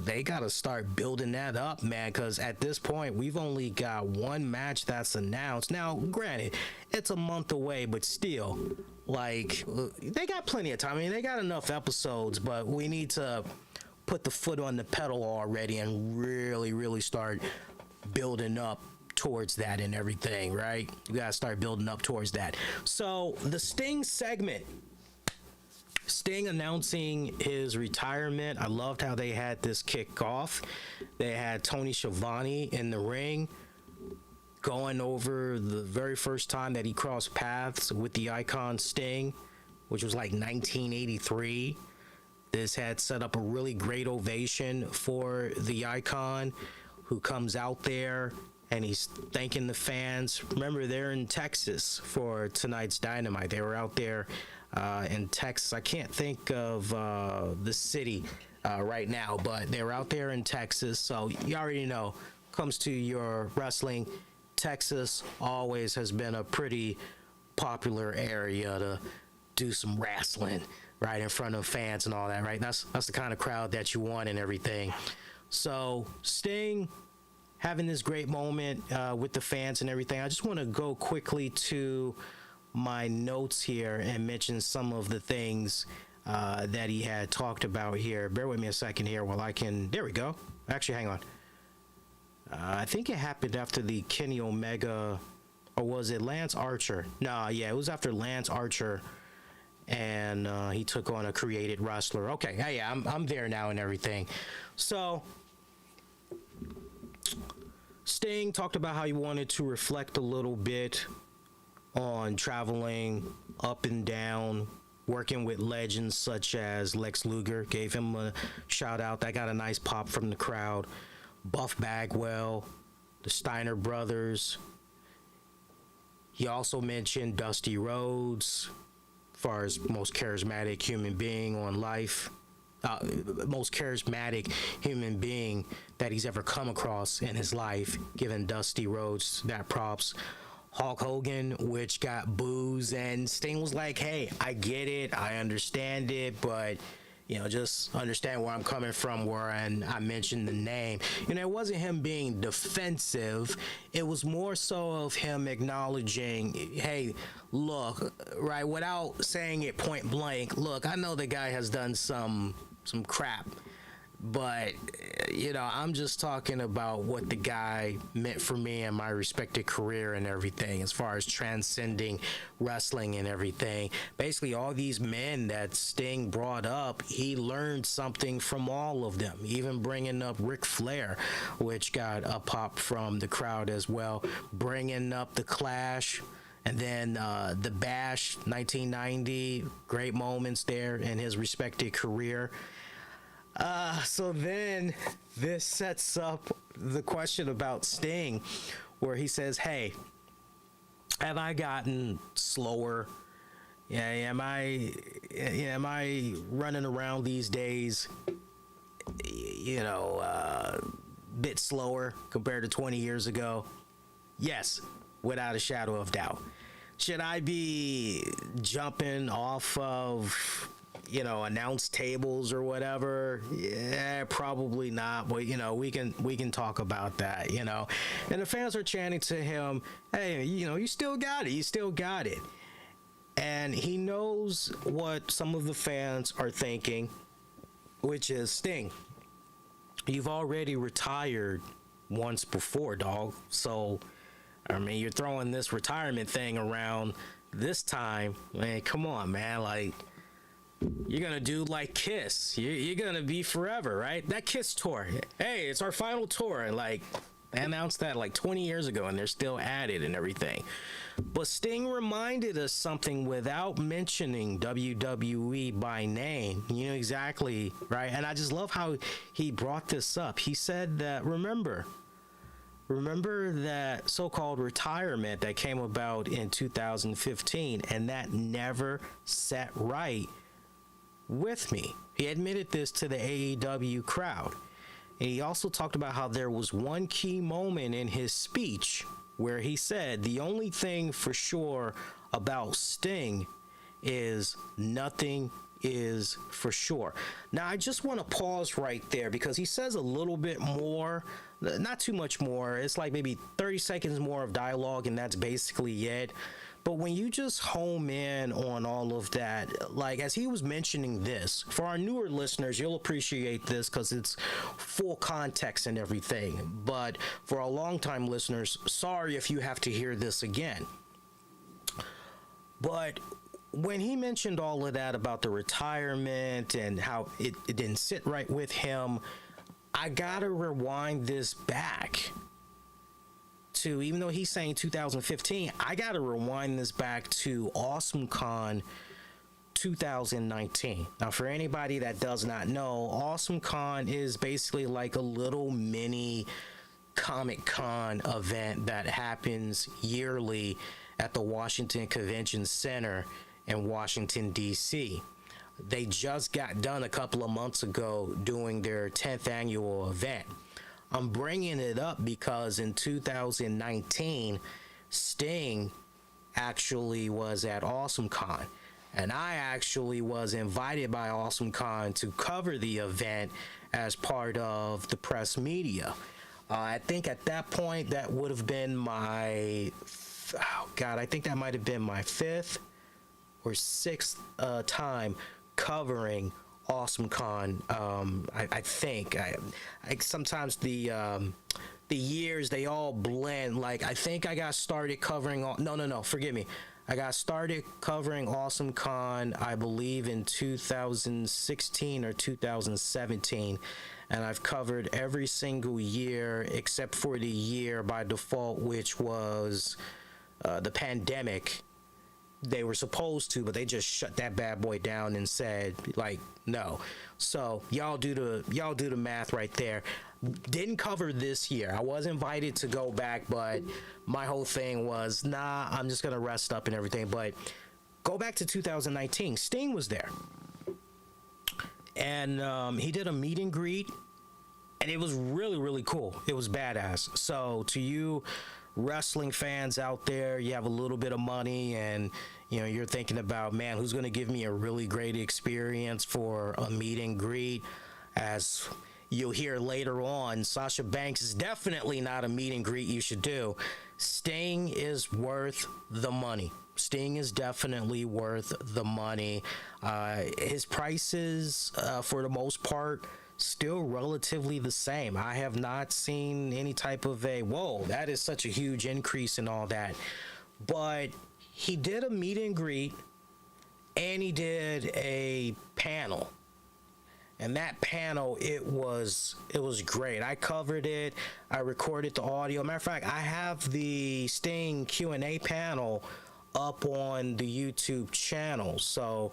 they got to start building that up, man, because at this point, we've only got one match that's announced. Now, granted, it's a month away, but still, like, they got plenty of time. I mean, they got enough episodes, but we need to put the foot on the pedal already and really, really start building up towards that and everything, right? You gotta start building up towards that. So the Sting segment, Sting announcing his retirement. I loved how they had this kick off. They had Tony Schiavone in the ring going over the very first time that he crossed paths with the icon Sting, which was like 1983. This had set up a really great ovation for the icon, who comes out there and he's thanking the fans. Remember, they're in Texas for tonight's Dynamite. They were out there in Texas. I can't think of the city right now, but they were out there in Texas. So you already know, comes to your wrestling, Texas always has been a pretty popular area to do some wrestling right in front of fans and all that, right? That's the kind of crowd that you want and everything. So Sting having this great moment with the fans and everything. I just want to go quickly to my notes here and mention some of the things that he had talked about here. Bear with me a second here while I can... There we go. Actually, hang on. I think it happened after the Kenny Omega... Or was it Lance Archer? No, yeah, it was after Lance Archer and he took on a created wrestler. Okay, yeah, I'm there now and everything. So... Sting talked about how he wanted to reflect a little bit on traveling up and down, working with legends such as Lex Luger. Gave him a shout out. That got a nice pop from the crowd. Buff Bagwell, the Steiner brothers. He also mentioned Dusty Rhodes, as far as most charismatic human being on life. Most charismatic human being that he's ever come across in his life, giving Dusty Rhodes that props. Hulk Hogan, which got boos, and Sting was like, hey, I get it, I understand it, but you know, just understand where I'm coming from, where I mentioned the name. You know, it wasn't him being defensive. It was more so of him acknowledging, hey, look, right, without saying it point blank, look, I know the guy has done some crap, but you know, I'm just talking about what the guy meant for me and my respected career and everything, as far as transcending wrestling and everything. Basically, all these men that Sting brought up, he learned something from all of them, even bringing up Ric Flair, which got a pop from the crowd as well, bringing up the Clash. And then the Bash, 1990, great moments there in his respected career. So then this sets up the question about Sting, where he says, hey, have I gotten slower? Yeah, am I running around these days, you know, a bit slower compared to 20 years ago? Yes, without a shadow of doubt. Should I be jumping off of, you know, announce tables or whatever? Yeah, probably not, but you know, we can talk about that, you know. And the fans are chanting to him, hey, you know, you still got it. And he knows what some of the fans are thinking, which is, Sting, you've already retired once before, dog. So I mean, you're throwing this retirement thing around this time, man. Come on, man. Like, you're gonna do like Kiss. You're gonna be forever, right? That Kiss tour. Hey, it's our final tour. And like, they announced that like 20 years ago, and they're still at it and everything. But Sting reminded us something without mentioning WWE by name. You know exactly, right? And I just love how he brought this up. He said that, remember that so-called retirement that came about in 2015, and that never sat right with me. He admitted this to the AEW crowd. And he also talked about how there was one key moment in his speech where he said the only thing for sure about Sting is nothing is for sure. Now, I just want to pause right there because he says a little bit more, not too much more. It's like maybe 30 seconds more of dialogue, and that's basically it. But when you just home in on all of that, like as he was mentioning this, for our newer listeners, you'll appreciate this because it's full context and everything. But for our longtime listeners, sorry if you have to hear this again. But when he mentioned all of that about the retirement and how it didn't sit right with him, I gotta rewind this back to, even though he's saying 2015, I gotta rewind this back to AwesomeCon 2019. Now, for anybody that does not know, AwesomeCon is basically like a little mini Comic-Con event that happens yearly at the Washington Convention Center in Washington, D.C. They just got done a couple of months ago doing their 10th annual event. I'm bringing it up because in 2019, Sting actually was at AwesomeCon, and I actually was invited by AwesomeCon to cover the event as part of the press media. I think at that point that would have been I think that might have been my fifth or sixth time covering AwesomeCon. I think sometimes the years, they all blend. Like, I think I got started covering forgive me, I got started covering AwesomeCon, I believe, in 2016 or 2017, and I've covered every single year except for the year by default, which was the pandemic. They were supposed to, but they just shut that bad boy down and said, like, no. So y'all do the math right there. Didn't cover this year. I was invited to go back, but my whole thing was, nah, I'm just gonna rest up and everything. But go back to 2019. Sting was there, and he did a meet and greet, and it was really, really cool. It was badass. So to you wrestling fans out there, you have a little bit of money and you're thinking about, man, who's going to give me a really great experience for a meet and greet? As you'll hear later on, Sasha Banks is definitely not a meet and greet you should do. Sting is worth the money. Sting is definitely worth the money. His prices, for the most part, still relatively the same. I have not seen any type of whoa, that is such a huge increase and all that. But he did a meet and greet, and he did a panel. And that panel, it was great. I covered it. I recorded the audio. Matter of fact, I have the Sting Q&A panel up on the YouTube channel. So,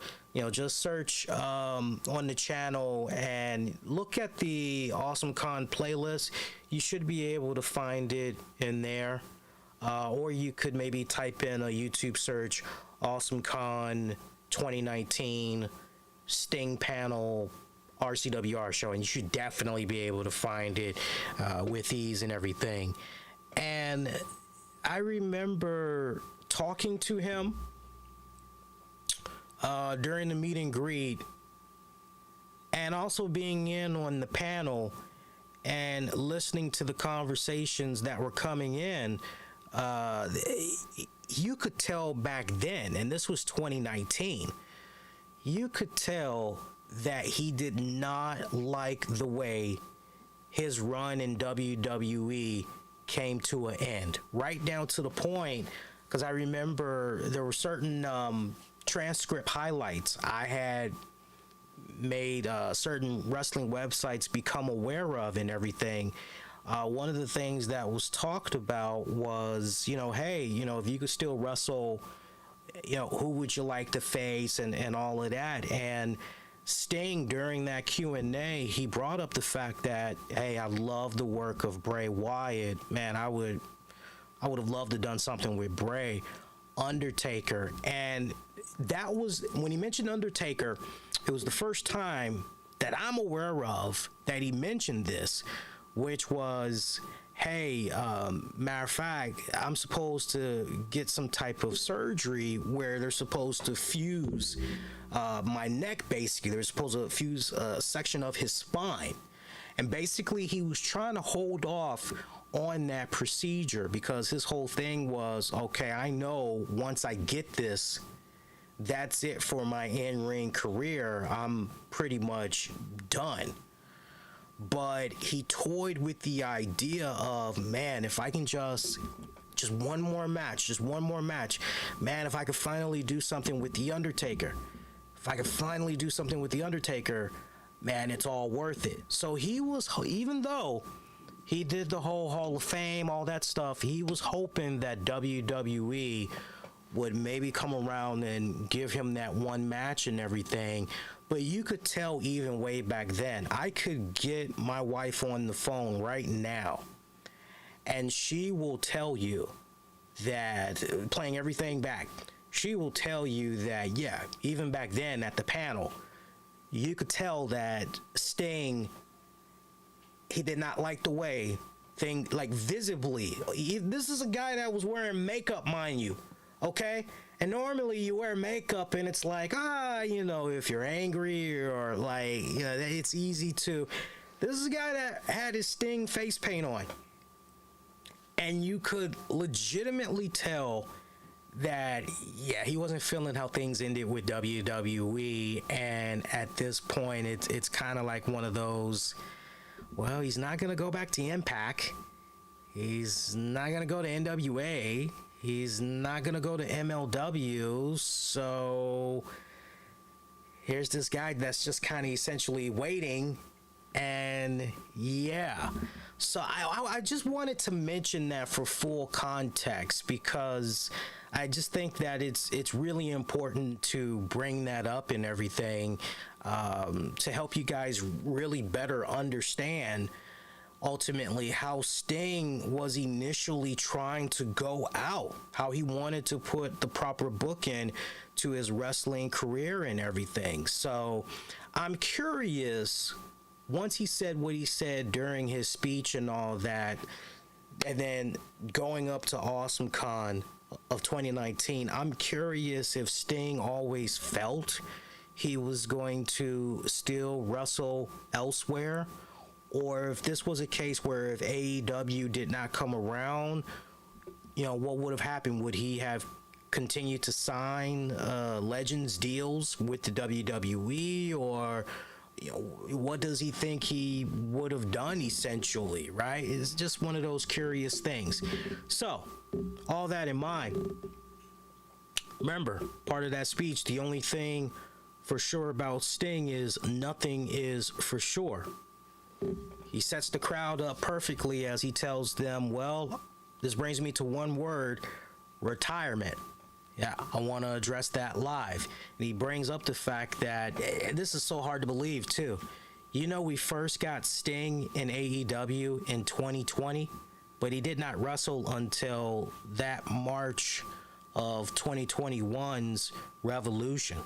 just search on the channel and look at the AwesomeCon playlist. You should be able to find it in there. Or you could maybe type in a YouTube search, AwesomeCon 2019 Sting panel RCWR show, and you should definitely be able to find it with ease and everything. And I remember talking to him during the meet and greet, and also being in on the panel and listening to the conversations that were coming in. You could tell back then, and this was 2019, you could tell that he did not like the way his run in WWE came to an end, right down to the point, because I remember there were certain transcript highlights I had made certain wrestling websites become aware of and everything. One of the things that was talked about was, hey, if you could still wrestle, who would you like to face and all of that. And Sting, during that Q&A, he brought up the fact that, hey, I love the work of Bray Wyatt. Man, I would have loved to have done something with Bray. Undertaker. And that was, when he mentioned Undertaker, it was the first time that I'm aware of that he mentioned this, which was, hey, matter of fact, I'm supposed to get some type of surgery where they're supposed to fuse my neck, basically. They're supposed to fuse a section of his spine. And basically, he was trying to hold off on that procedure because his whole thing was, okay, I know once I get this, that's it for my in-ring career. I'm pretty much done. But he toyed with the idea of, man, if I can just one more match, man, if I could finally do something with The Undertaker, man, it's all worth it. So he was, even though he did the whole Hall of Fame, all that stuff, he was hoping that WWE would maybe come around and give him that one match and everything. But you could tell even way back then. I could get my wife on the phone right now, and she will tell you that, playing everything back, she will tell you that, yeah, even back then at the panel, you could tell that Sting, he did not like the way visibly. This is a guy that was wearing makeup, mind you, okay? And normally you wear makeup and it's like, if you're angry or it's easy to. This is a guy that had his Sting face paint on. And you could legitimately tell that, yeah, he wasn't feeling how things ended with WWE. And at this point, it's kind of like one of those, well, he's not going to go back to Impact. He's not going to go to NWA. He's not going to go to MLW, so here's this guy that's just kind of essentially waiting, and yeah. So I just wanted to mention that for full context because I just think that it's really important to bring that up and everything to help you guys really better understand ultimately how Sting was initially trying to go out, how he wanted to put the proper book in to his wrestling career and everything. So I'm curious, once he said what he said during his speech and all that, and then going up to Awesome Con of 2019, I'm curious if Sting always felt he was going to still wrestle elsewhere, or if this was a case where if AEW did not come around, what would have happened? Would he have continued to sign Legends deals with the WWE, or what does he think he would have done essentially, right? It's just one of those curious things. So, all that in mind, remember, part of that speech, the only thing for sure about Sting is nothing is for sure. He sets the crowd up perfectly as he tells them, well, this brings me to one word, retirement. Yeah, I want to address that live. And he brings up the fact that, this is so hard to believe too. We first got Sting in AEW in 2020, but he did not wrestle until that March of 2021's Revolution.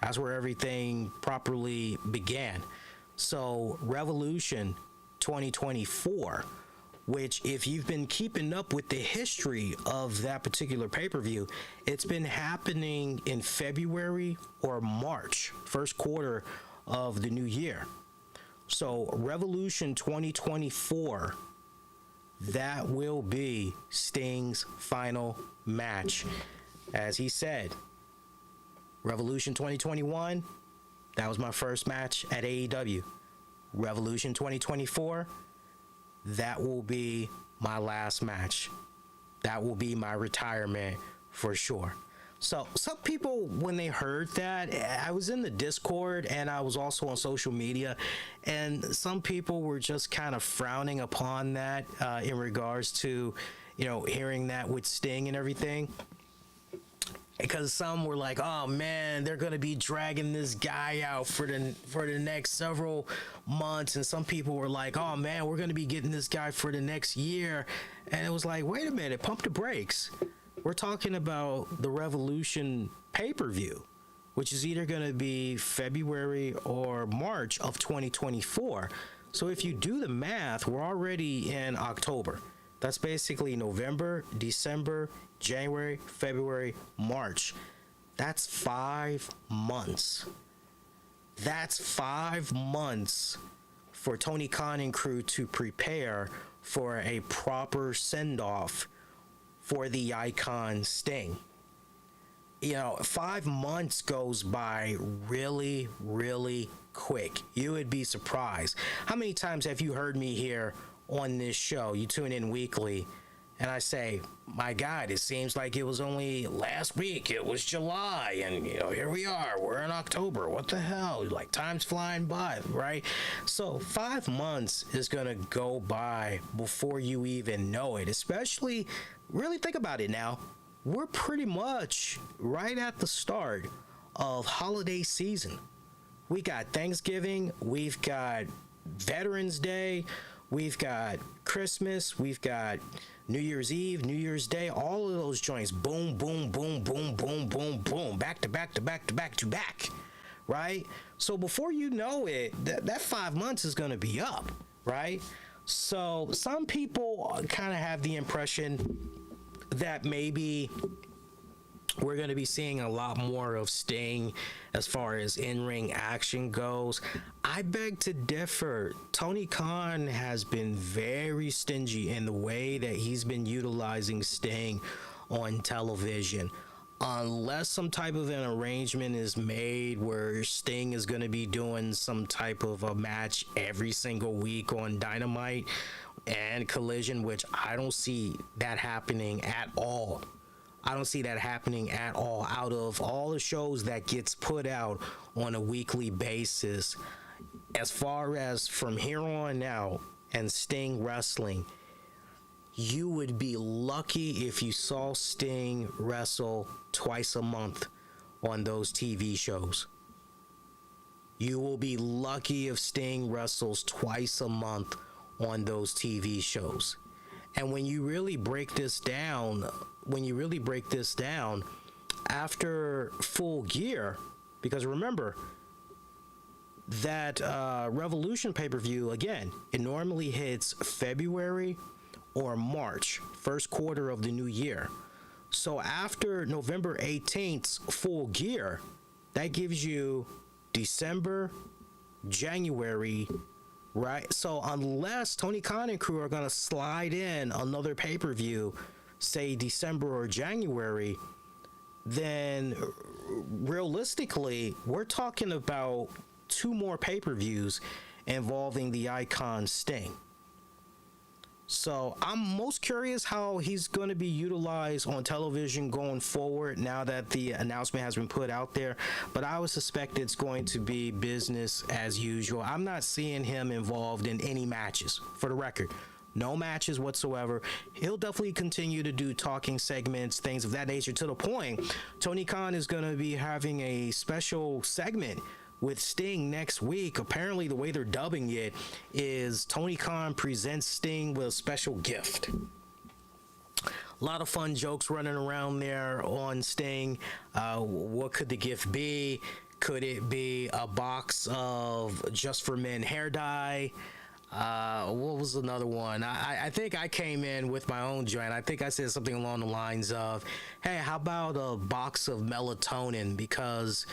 That's where everything properly began. So Revolution 2024, which if you've been keeping up with the history of that particular pay-per-view, it's been happening in February or March, first quarter of the new year. So Revolution 2024, that will be Sting's final match. As he said, Revolution 2021, that was my first match at AEW. Revolution 2024, that will be my last match. That will be my retirement for sure. So some people, when they heard that, I was in the Discord and I was also on social media, and some people were just kind of frowning upon that in regards to, hearing that with Sting and everything. Because some were like, oh man, they're going to be dragging this guy out for the next several months. And some people were like, oh man, we're going to be getting this guy for the next year. And it was like, wait a minute, pump the brakes. We're talking about the Revolution pay-per-view, which is either going to be February or March of 2024. So if you do the math, we're already in October. That's basically November, December, January, February, March. That's 5 months. That's 5 months for Tony Khan and crew to prepare for a proper send-off for the icon Sting. 5 months goes by really, really quick. You would be surprised. How many times have you heard me here on this show? You tune in weekly, and I say, my God, it seems like it was only last week. It was July, and here we are. We're in October. What the hell? Like, time's flying by, right? So 5 months is gonna go by before you even know it. Especially, really think about it now. We're pretty much right at the start of holiday season. We got Thanksgiving, we've got Veterans Day, we've got Christmas, we've got New Year's Eve, New Year's Day, all of those joints, boom, boom, boom, boom, boom, boom, boom, back to back to back to back to back, right? So before you know it, that 5 months is going to be up, right? So some people kind of have the impression that maybe we're going to be seeing a lot more of Sting as far as in-ring action goes. I beg to differ. Tony Khan has been very stingy in the way that he's been utilizing Sting on television. Unless some type of an arrangement is made where Sting is going to be doing some type of a match every single week on Dynamite and Collision, which I don't see that happening at all. I don't see that happening at all. Out of all the shows that gets put out on a weekly basis, as far as from here on out and Sting wrestling, you would be lucky if you saw Sting wrestle twice a month on those TV shows. You will be lucky if Sting wrestles twice a month on those TV shows. And when you really break this down, after Full Gear, because remember that Revolution pay-per-view, again, it normally hits February or March, first quarter of the new year. So after November 18th's Full Gear, that gives you December, January, right? So unless Tony Khan and crew are going to slide in another pay-per-view, say December or January, then realistically, we're talking about 2 more pay-per-views involving the icon Sting. So I'm most curious how he's going to be utilized on television going forward now that the announcement has been put out there. But I would suspect it's going to be business as usual. I'm not seeing him involved in any matches, for the record. No matches whatsoever. He'll definitely continue to do talking segments, things of that nature, to the point Tony Khan is going to be having a special segment with Sting next week. Apparently, the way they're dubbing it is Tony Khan presents Sting with a special gift. A lot of fun jokes running around there on Sting. What could the gift be? Could it be a box of Just for Men hair dye? What was another one? I think I came in with my own joint. I think I said something along the lines of, hey, how about a box of melatonin? Because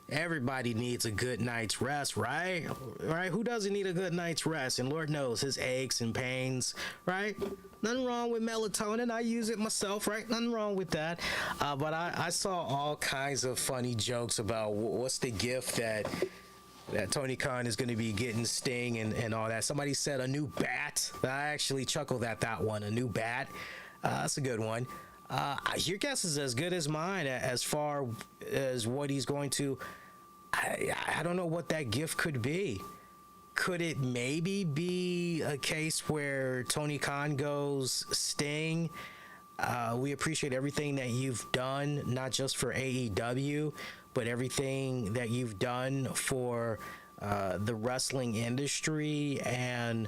everybody needs a good night's rest, right? Right? Who doesn't need a good night's rest? And Lord knows his aches and pains, right? Nothing wrong with melatonin. I use it myself, right? Nothing wrong with that. But I saw all kinds of funny jokes about what's the gift that Tony Khan is going to be getting Sting and all that. Somebody said a new bat. I actually chuckled at that one. A new bat. That's a good one. Your guess is as good as mine as far as what he's going to. I don't know what that gift could be. Could it maybe be a case where Tony Khan goes, Sting, we appreciate everything that you've done, not just for AEW, but everything that you've done for the wrestling industry. And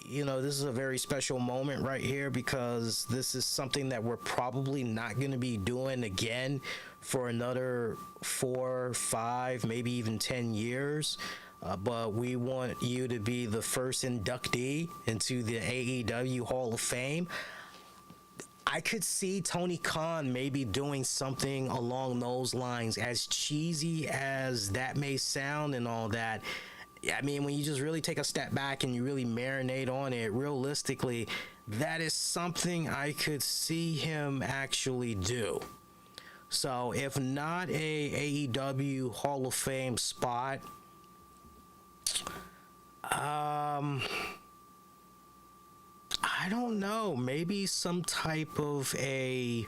this is a very special moment right here, because this is something that we're probably not going to be doing again for another 4, 5, maybe even 10 years. but we want you to be the first inductee into the AEW Hall of Fame. I could see Tony Khan maybe doing something along those lines, as cheesy as that may sound and all that. I mean, when you just really take a step back and you really marinate on it, realistically, that is something I could see him actually do. So if not a AEW Hall of Fame spot, I don't know. Maybe some type of a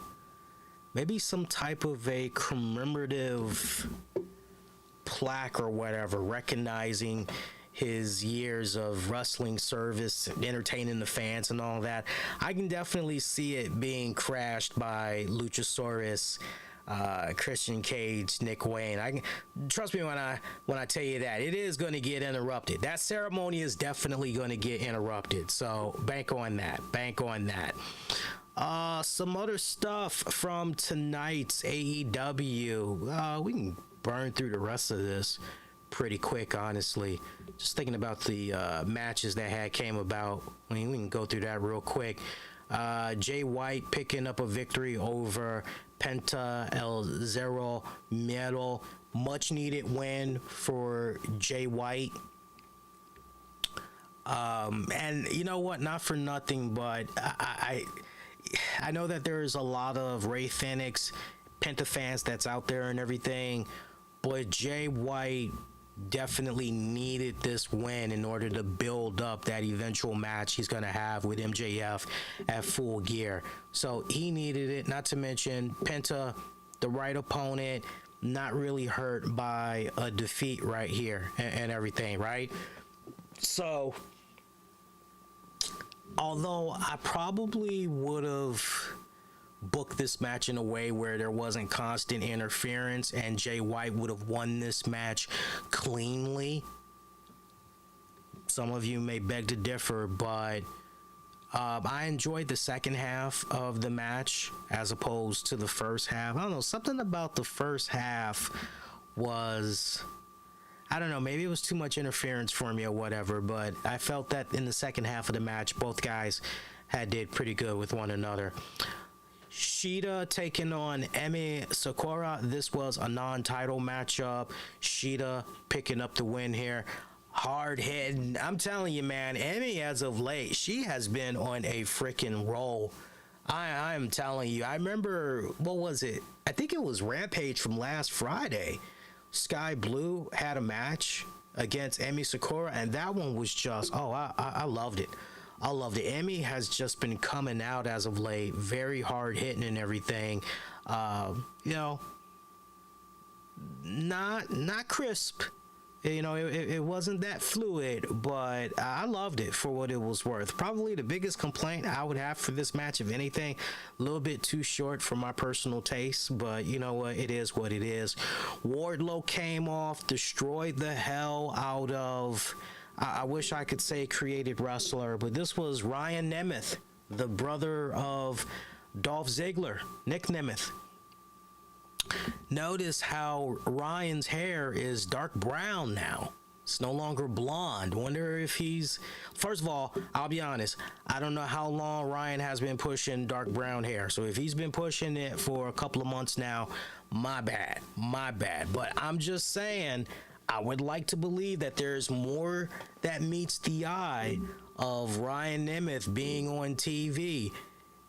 commemorative plaque or whatever, recognizing his years of wrestling service, entertaining the fans and all that. I can definitely see it being crashed by Luchasaurus, Christian Cage, Nick Wayne. Trust me when I tell you that it is going to get interrupted. That ceremony is definitely going to get interrupted. So bank on that. Some other stuff from tonight's AEW. We can burn through the rest of this pretty quick, honestly. Just thinking about the matches that came about. I mean, we can go through that real quick. Jay White picking up a victory over Penta El Zero Miedo. Much needed win for Jay White. And you know what? Not for nothing, but I know that there's a lot of Ray Phoenix Penta fans that's out there and everything, but Jay White definitely needed this win in order to build up that eventual match he's going to have with MJF at Full Gear. So he needed it, not to mention Penta, the right opponent, not really hurt by a defeat right here and everything, right? So, although I probably would have booked this match in a way where there wasn't constant interference and Jay White would have won this match cleanly, some of you may beg to differ, but I enjoyed the second half of the match as opposed to the first half. I don't know, something about the first half was, I don't know, maybe it was too much interference for me or whatever, but I felt that in the second half of the match, both guys did pretty good with one another. Shida taking on Emi Sakura. This was a non-title matchup. Shida picking up the win here. Hard hitting. I'm telling you, man, Emi as of late, she has been on a freaking roll. I am telling you. I remember, what was it? I think it was Rampage from last Friday. Sky Blue had a match against Emi Sakura, and that one was just, I loved it. I loved it. Emi has just been coming out as of late, very hard hitting and everything. Not crisp. It wasn't that fluid, but I loved it for what it was worth. Probably the biggest complaint I would have for this match, if anything, a little bit too short for my personal taste, but you know what? It is what it is. Wardlow came off, destroyed the hell out of, I wish I could say created wrestler, but this was Ryan Nemeth, the brother of Dolph Ziggler, Nick Nemeth. Notice how Ryan's hair is dark brown now. It's no longer blonde. Wonder if he's... First of all, I'll be honest. I don't know how long Ryan has been pushing dark brown hair. So if he's been pushing it for a couple of months now, my bad. But I'm just saying, I would like to believe that there's more that meets the eye of Ryan Nemeth being on TV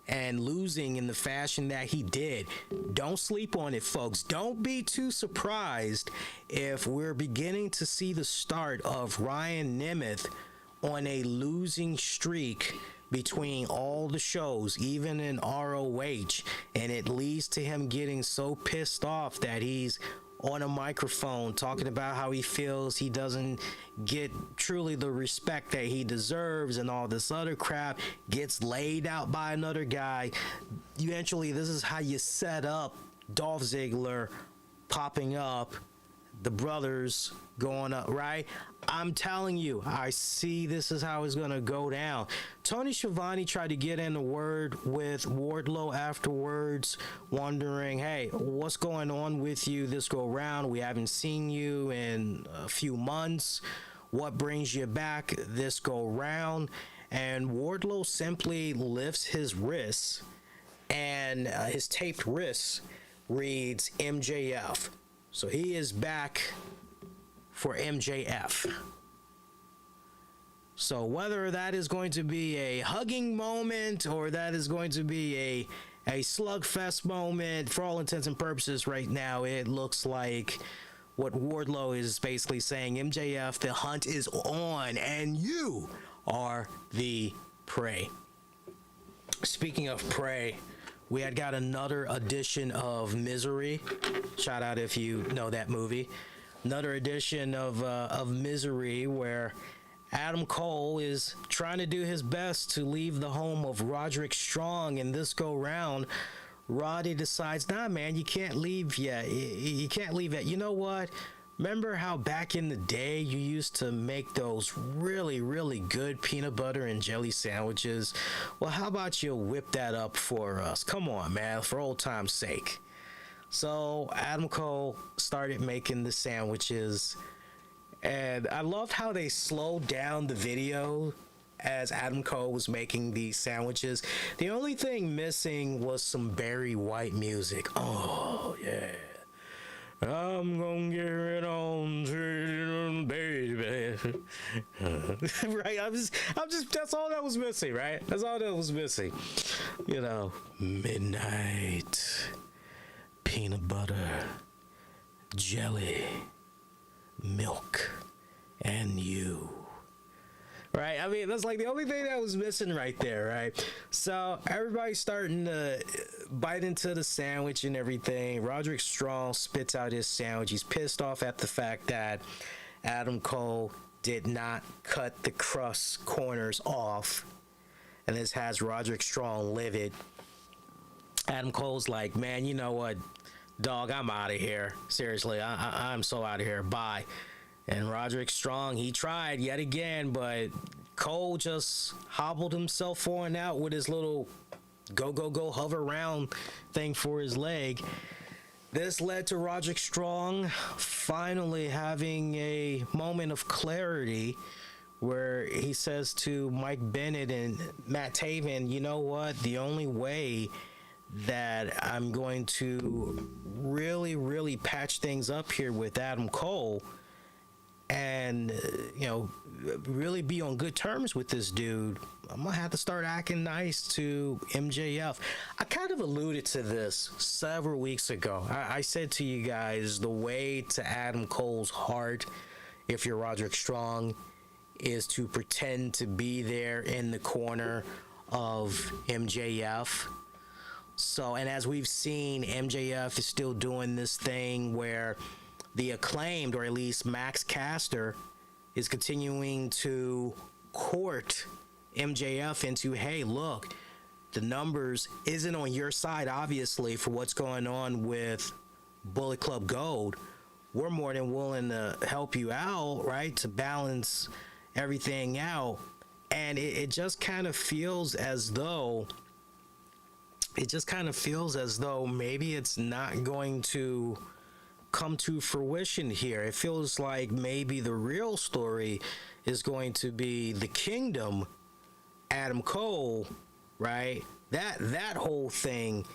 and losing in the fashion that he did. Don't sleep on it, folks. Don't be too surprised if we're beginning to see the start of Ryan Nemeth on a losing streak between all the shows, even in ROH, and it leads to him getting so pissed off that he's on a microphone talking about how he feels he doesn't get truly the respect that he deserves and all this other crap, gets laid out by another guy. Eventually, this is how you set up Dolph Ziggler popping up, the brothers going up, right? I'm telling you, I see this is how it's going to go down. Tony Schiavone tried to get in a word with Wardlow afterwards, wondering, hey, what's going on with you this go round? We haven't seen you in a few months. What brings you back this go round? And Wardlow simply lifts his wrists, and his taped wrists reads MJF. So he is back for MJF. So whether that is going to be a hugging moment or that is going to be a slugfest moment, for all intents and purposes right now, it looks like what Wardlow is basically saying, MJF, the hunt is on and you are the prey. Speaking of prey, we had got another edition of Misery. Shout out if you know that movie. Another edition of Misery, where Adam Cole is trying to do his best to leave the home of Roderick Strong, and this go round, Roddy decides, nah, man, you can't leave yet. You can't leave yet. You know what? Remember how back in the day you used to make those really, really good peanut butter and jelly sandwiches? Well, how about you whip that up for us? Come on, man, for old time's sake. So Adam Cole started making the sandwiches, and I loved how they slowed down the video as Adam Cole was making these sandwiches. The only thing missing was some Barry White music. Oh, yeah. I'm gonna get it on, baby. Right? I'm just, that's all that was missing, right? That's all that was missing. You know, midnight, peanut butter, jelly, milk, and you. Right? I mean, that's like the only thing that was missing right there, right? So everybody's starting to bite into the sandwich and everything. Roderick Strong spits out his sandwich. He's pissed off at the fact that Adam Cole did not cut the crust corners off. And this has Roderick Strong livid. Adam Cole's like, man, you know what, dog, I'm out of here. Seriously, I'm so out of here. Bye. And Roderick Strong, he tried yet again, but Cole just hobbled himself on out with his little go hover around thing for his leg. This led to Roderick Strong finally having a moment of clarity where he says to Mike Bennett and Matt Taven, you know what, the only way that I'm going to really, really patch things up here with Adam Cole and, you know, really be on good terms with this dude, I'm gonna have to start acting nice to MJF. I kind of alluded to this several weeks ago. I said to you guys, the way to Adam Cole's heart, if you're Roderick Strong, is to pretend to be there in the corner of MJF. So, and as we've seen, MJF is still doing this thing where the Acclaimed, or at least Max Caster, is continuing to court MJF into, hey, look, the numbers isn't on your side, obviously, for what's going on with Bullet Club Gold. We're more than willing to help you out, right, to balance everything out. And it just kind of feels as though maybe it's not going to come to fruition here. It feels like maybe the real story is going to be the Kingdom, Adam Cole, right? That whole thing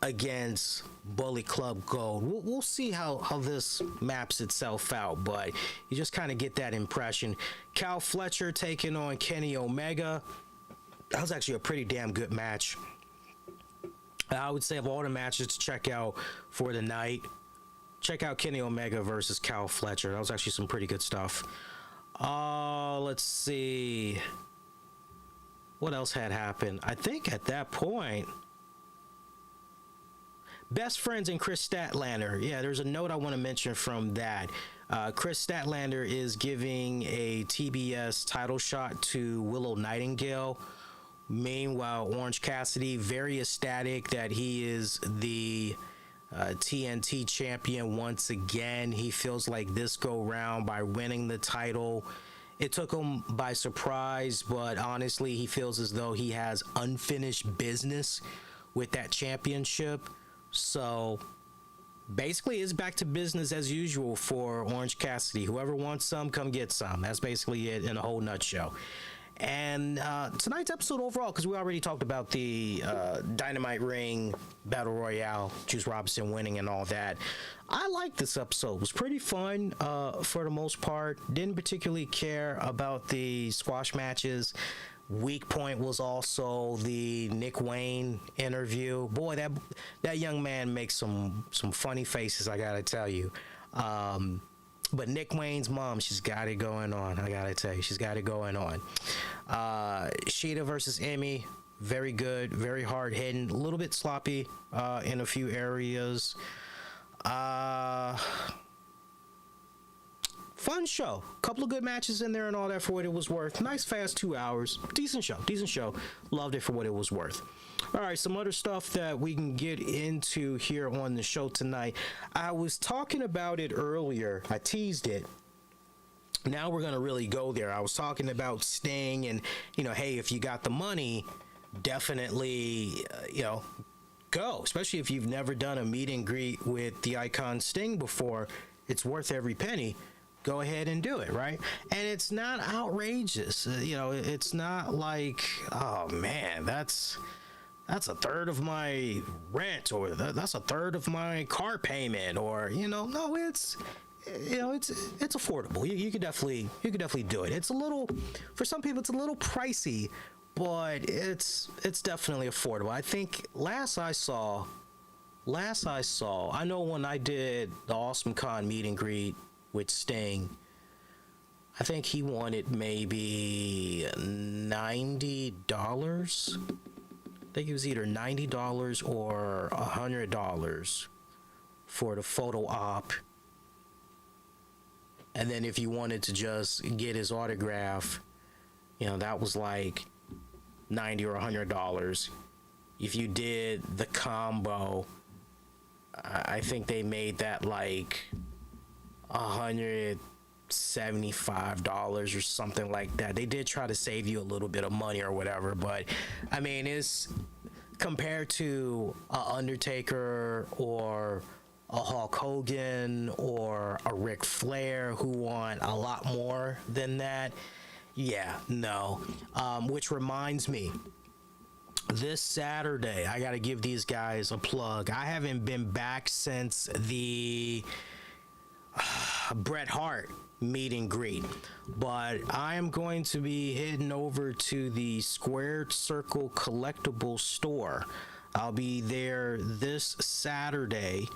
against Bullet Club Gold. We'll see how this maps itself out, but you just kind of get that impression. Cal Fletcher taking on Kenny Omega. That was actually a pretty damn good match. I would say of all the matches to check out for the night, check out Kenny Omega versus Cal Fletcher. That was actually some pretty good stuff. Let's see. What else had happened? I think at that point, Best Friends and Chris Statlander. Yeah, there's a note I want to mention from that. Chris Statlander is giving a TBS title shot to Willow Nightingale. Meanwhile, Orange Cassidy, very ecstatic that he is the TNT champion once again. He feels like this go round by winning the title, it took him by surprise, but honestly, he feels as though he has unfinished business with that championship. So basically, it's back to business as usual for Orange Cassidy. Whoever wants some, come get some. That's basically it in a whole nutshell. And tonight's episode overall, because we already talked about the Dynamite Ring Battle Royale, Juice Robinson winning and all that. I liked this episode. It was pretty fun for the most part. Didn't particularly care about the squash matches. Weak point was also the Nick Wayne interview. Boy, that young man makes some funny faces, I gotta tell you. But Nick Wayne's mom, she's got it going on. I gotta tell you, she's got it going on. Shida versus Emmy, very good, very hard hitting, a little bit sloppy in a few areas. Fun show, couple of good matches in there and all that for what it was worth. Nice fast 2 hours, decent show. Loved it for what it was worth. All right, some other stuff that we can get into here on the show tonight. I was talking about it earlier. I teased it. Now we're going to really go there. I was talking about Sting and, hey, if you got the money, definitely, go. Especially if you've never done a meet and greet with the icon Sting before. It's worth every penny. Go ahead and do it, right? And it's not outrageous. It's not like, oh, man, that's a third of my rent, or that's a third of my car payment, or no, it's affordable. You could definitely do it. It's a little, for some people it's a little pricey, but it's definitely affordable. I think last I saw, I know when I did the Awesome Con meet and greet with Sting, I think he wanted maybe $90. I think it was either $90 or $100 for the photo op. And then if you wanted to just get his autograph, that was like $90 or $100. If you did the combo, I think they made that like $175 or something like that. They did try to save you a little bit of money or whatever, but I mean, it's compared to a Undertaker or a Hulk Hogan or a Ric Flair, who want a lot more than that. Yeah, no. Which reminds me, this Saturday, I got to give these guys a plug. I haven't been back since the Bret Hart meet and greet, but I am going to be heading over to the Squared Circle Collectible store. I'll be there this Saturday,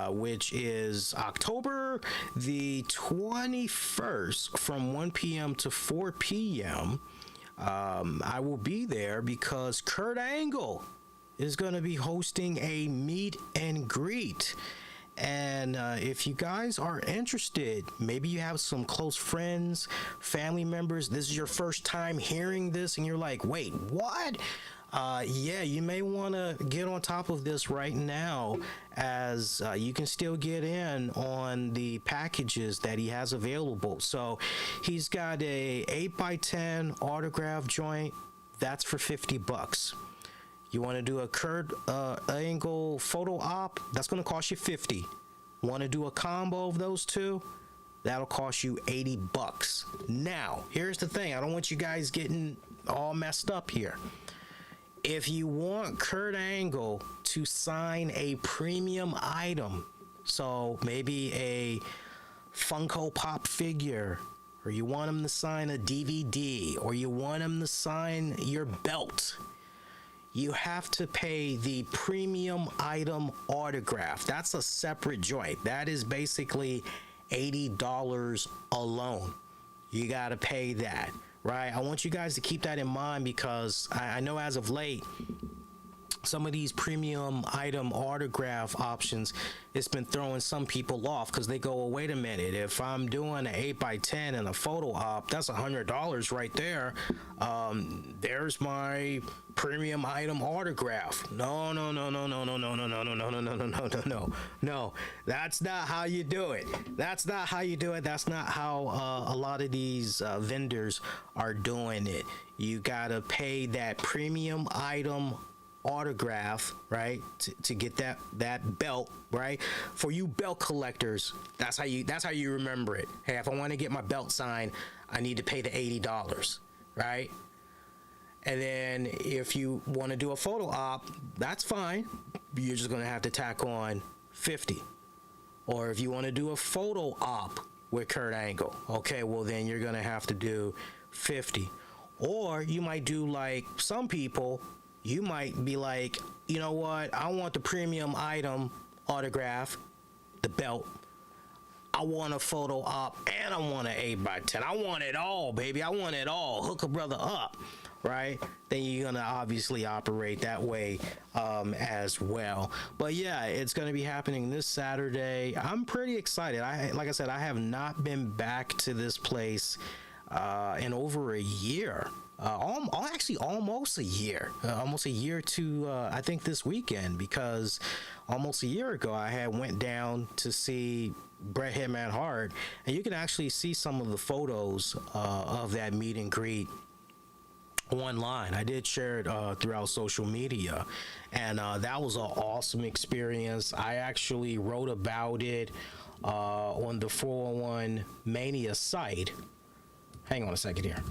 which is October the 21st from 1 p.m. to 4 p.m. I will be there because Kurt Angle is going to be hosting a meet and greet. And if you guys are interested, maybe you have some close friends, family members, this is your first time hearing this and you're like, wait, what? Yeah, you may want to get on top of this right now, as you can still get in on the packages that he has available. So he's got a 8x10 autograph joint, that's for $50. You want to do a Kurt Angle photo op, that's going to cost you $50. Want to do a combo of those two, that'll cost you $80. Now, here's the thing, I don't want you guys getting all messed up here. If you want Kurt Angle to sign a premium item, so maybe a Funko Pop figure, or you want him to sign a DVD, or you want him to sign your belt, you have to pay the premium item autograph. That's a separate joint. That is basically $80 alone. You got to pay that, right? I want you guys to keep that in mind, because I know as of late, some of these premium item autograph options, it's been throwing some people off because they go, well, wait a minute, if I'm doing an 8x10 and a photo op, that's $100 right there. There's my premium item autograph. No. That's not how you do it. That's not how a lot of these vendors are doing it. You gotta pay that premium item autograph, right, to get that belt, right? For you belt collectors, that's how you remember it. Hey, if I want to get my belt signed, I need to pay the $80, right? And then if you want to do a photo op, that's fine. You're just going to have to tack on $50. Or if you want to do a photo op with Kurt Angle, okay, well then you're going to have to do $50. Or you might do like some people. You might be like, you know what? I want the premium item autograph, the belt. I want a photo op, and I want an 8x10. I want it all, baby. I want it all. Hook a brother up, right? Then you're going to obviously operate that way as well. But yeah, it's going to be happening this Saturday. I'm pretty excited. Like I said, I have not been back to this place in over a year. Actually almost a year to I think this weekend, because almost a year ago I had went down to see Bret Hitman Hart, and you can actually see some of the photos of that meet and greet online. I did share it throughout social media, and that was an awesome experience. I actually wrote about it on the 401 Mania site. Hang on a second here.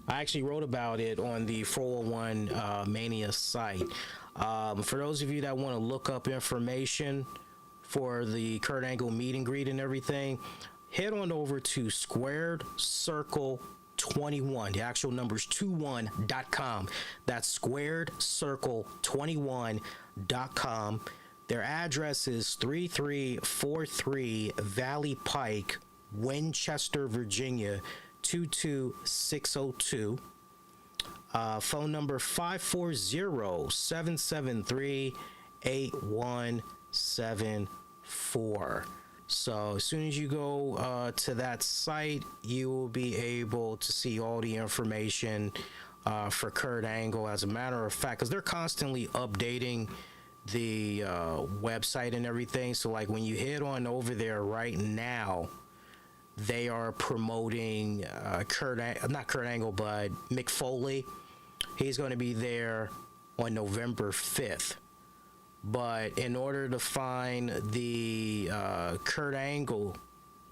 I actually wrote about it on the 401 Mania site. For those of you that want to look up information for the Kurt Angle meet and greet and everything, head on over to Squared Circle 21. The actual number's 21.com. That's squaredcircle21.com. Their address is 3343 Valley Pike, Winchester, Virginia 22602. Phone number 540-773-8174. So as soon as you go to that site, you will be able to see all the information for Kurt Angle. As a matter of fact, because they're constantly updating the website and everything. So like when you head on over there right now, they are promoting not Kurt Angle, but Mick Foley. He's going to be there on November 5th. But in order to find the Kurt Angle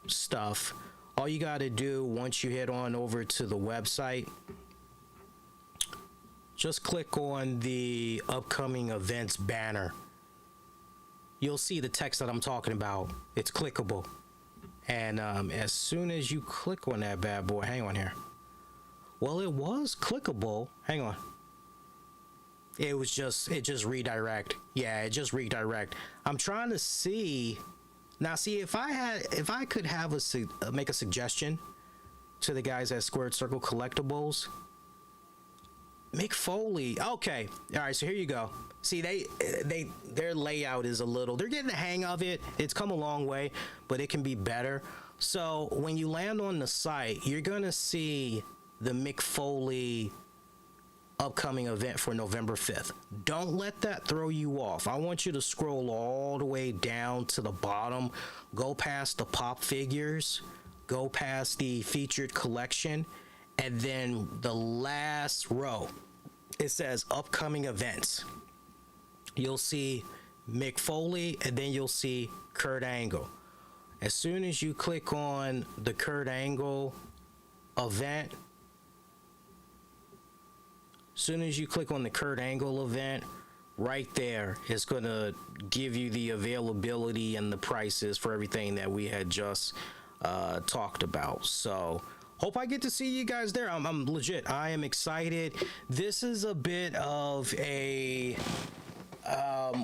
stuff, all you got to do once you head on over to the website, just click on the upcoming events banner. You'll see the text that I'm talking about. It's clickable. And as soon as you click on that bad boy, hang on here. Well, it was clickable. Hang on. It just redirect. Yeah, it just redirect. I'm trying to see. Now, see, if I could have make a suggestion to the guys at Squared Circle Collectibles. Mick Foley. Okay. All right. So here you go. See, their layout is they're getting the hang of it. It's come a long way, but it can be better. So when you land on the site, you're going to see the Mick Foley upcoming event for November 5th. Don't let that throw you off. I want you to scroll all the way down to the bottom, go past the pop figures, go past the featured collection, and then the last row, it says upcoming events. You'll see Mick Foley, and then you'll see Kurt Angle. As soon as you click on the Kurt Angle event, right there, it's going to give you the availability and the prices for everything that we had just talked about. So hope I get to see you guys there. I'm legit. I am excited. This is a bit of a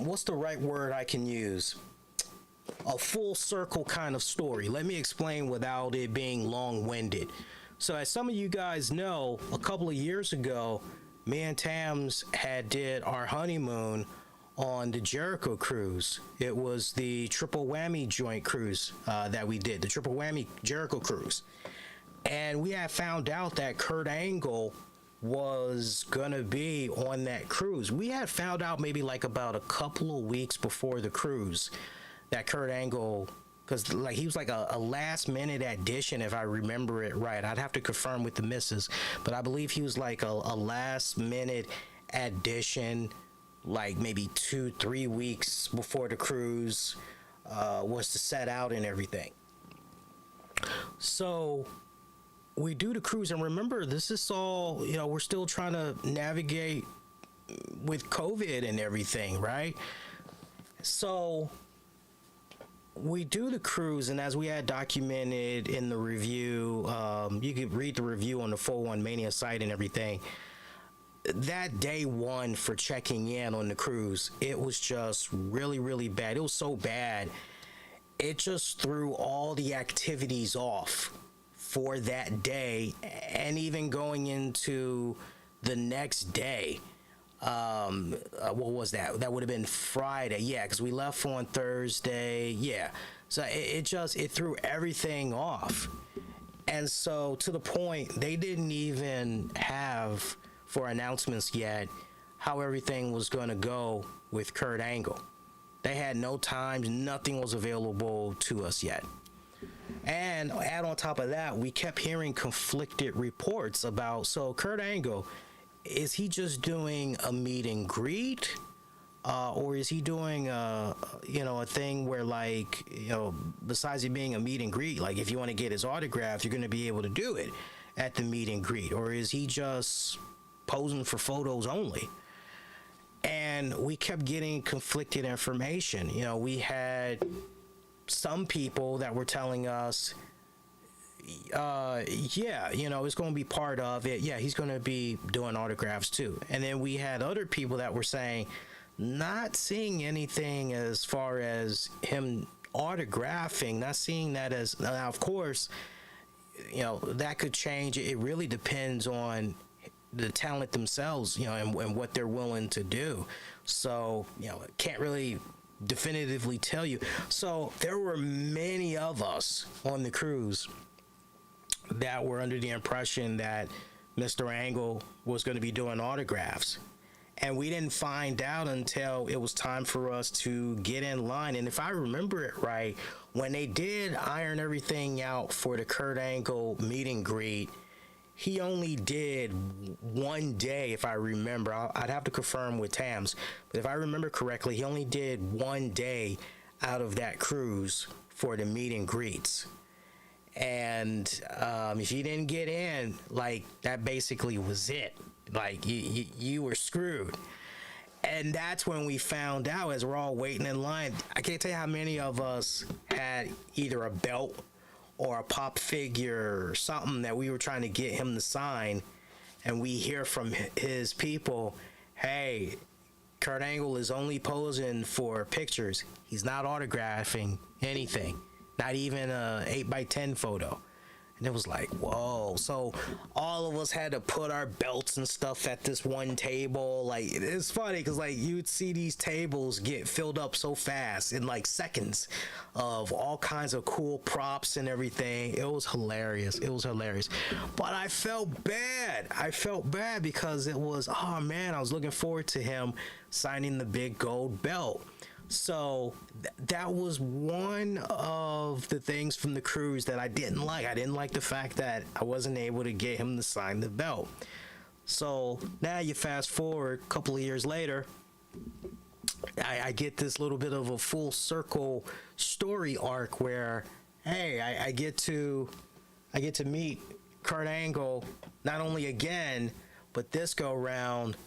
what's the right word I can use? A full circle kind of story. Let me explain without it being long-winded. So as some of you guys know, a couple of years ago, me and Tams had did our honeymoon on the Jericho cruise. It was the triple whammy joint cruise that we did, the triple whammy Jericho cruise. And we had found out that Kurt Angle was gonna be on that cruise. We had found out maybe like about a couple of weeks before the cruise that Kurt Angle, because like he was like a last minute addition, if I remember it right. I'd have to confirm with the missus, but I believe he was like a last minute addition, like maybe 2-3 weeks before the cruise was to set out and everything. So we do the cruise, and remember, this is all, you know, we're still trying to navigate with COVID and everything, right? So we do the cruise, and as we had documented in the review, you could read the review on the 401 Mania site and everything. That day one for checking in on the cruise, it was just really, really bad. It was so bad, it just threw all the activities off for that day, and even going into the next day. What was that? That would have been Friday. Yeah, because we left on Thursday. Yeah. So it threw everything off. And so to the point, they didn't even have for announcements yet how everything was going to go with Kurt Angle. They had no times, nothing was available to us yet. And add on top of that, we kept hearing conflicted reports about, so Kurt Angle, is he just doing a meet and greet? Or is he doing a thing where, like, you know, besides it being a meet and greet, like if you want to get his autograph, you're going to be able to do it at the meet and greet? Or is he just posing for photos only? And we kept getting conflicted information. You know, we had some people that were telling us, yeah, you know, it's going to be part of it. Yeah, he's going to be doing autographs too. And then we had other people that were saying, not seeing anything as far as him autographing, not seeing that as, now of course, you know, that could change. It really depends on the talent themselves, you know, and what they're willing to do. So, you know, can't really definitively tell you. So there were many of us on the cruise that were under the impression that Mr. Angle was going to be doing autographs. And we didn't find out until it was time for us to get in line. And if I remember it right, when they did iron everything out for the Kurt Angle meet and greet, he only did one day, if I remember. I'd have to confirm with Tams, but if I remember correctly, he only did one day out of that cruise for the meet and greets. And if you didn't get in, like, that basically was it. Like, you were screwed. And that's when we found out, as we're all waiting in line. I can't tell you how many of us had either a belt or a pop figure or something that we were trying to get him to sign, and we hear from his people, hey, Kurt Angle is only posing for pictures. He's not autographing anything, not even a 8x10 photo. And it was like, whoa. So all of us had to put our belts and stuff at this one table. Like, it's funny because, like, you'd see these tables get filled up so fast in like seconds of all kinds of cool props and everything. It was hilarious. It was hilarious. But I felt bad. I felt bad because it was, oh man, I was looking forward to him signing the big gold belt. So that was one of the things from the cruise that I didn't like. I didn't like the fact that I wasn't able to get him to sign the belt. So now you fast forward a couple of years later, I get this little bit of a full circle story arc where, hey, I get to meet Kurt Angle not only again, but this go round,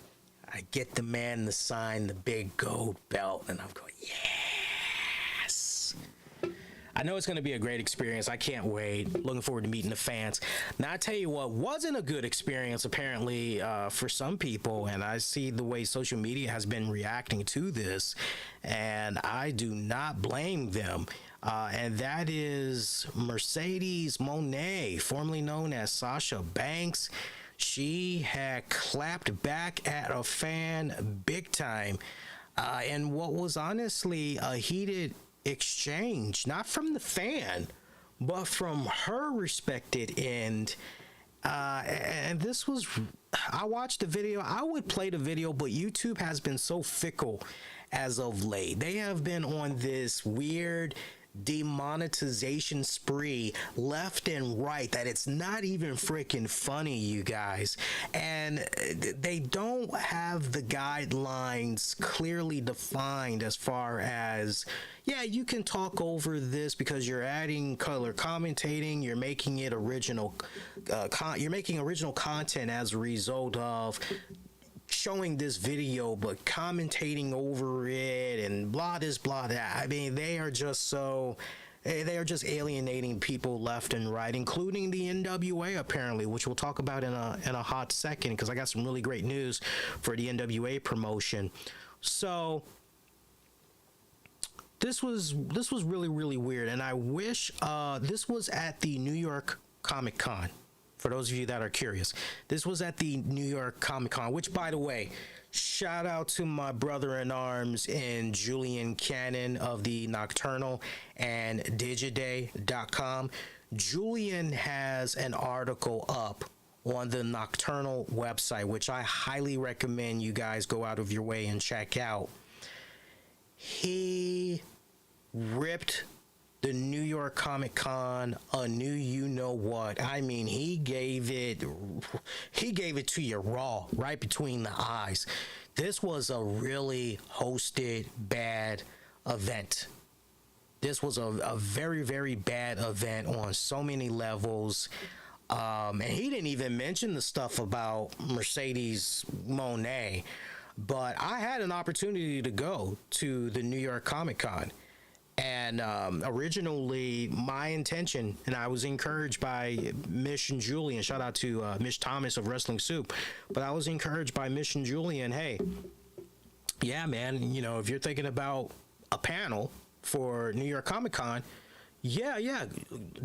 I get the man to sign the big gold belt, and I'm going, yes. I know it's going to be a great experience. I can't wait. Looking forward to meeting the fans. Now, I tell you what wasn't a good experience, apparently, for some people, and I see the way social media has been reacting to this, and I do not blame them. And that is Mercedes Mone, formerly known as Sasha Banks. She had clapped back at a fan big time. And what was honestly a heated exchange, not from the fan, but from her respected end. And this was, I watched the video. I would play the video, but YouTube has been so fickle as of late. They have been on this weird demonetization spree left and right that it's not even freaking funny, you guys. And they don't have the guidelines clearly defined as far as, yeah, you can talk over this because you're adding color commentating, you're making it original, you're making original content as a result of showing this video, but commentating over it and blah this, blah that. I mean, they are just alienating people left and right, including the NWA apparently, which we'll talk about in a hot second, because I got some really great news for the NWA promotion. So this was really, really weird, and I wish this was at the New York Comic Con. For those of you that are curious, this was at the New York Comic Con, which, by the way, shout out to my brother-in-arms in Julian Cannon of the Nocturnal and Digiday.com. Julian has an article up on the Nocturnal website, which I highly recommend you guys go out of your way and check out. He ripped the New York Comic Con a new you-know-what. I mean, he gave it to you raw, right between the eyes. This was a really hosted bad event. This was a very, very bad event on so many levels. And he didn't even mention the stuff about Mercdes Mone, but I had an opportunity to go to the New York Comic Con. And originally, my intention, and I was encouraged by Mish and Julian, shout out to Mish Thomas of Wrestling Soup, but I was encouraged by Mish and Julian, hey, yeah, man, you know, if you're thinking about a panel for New York Comic Con, yeah,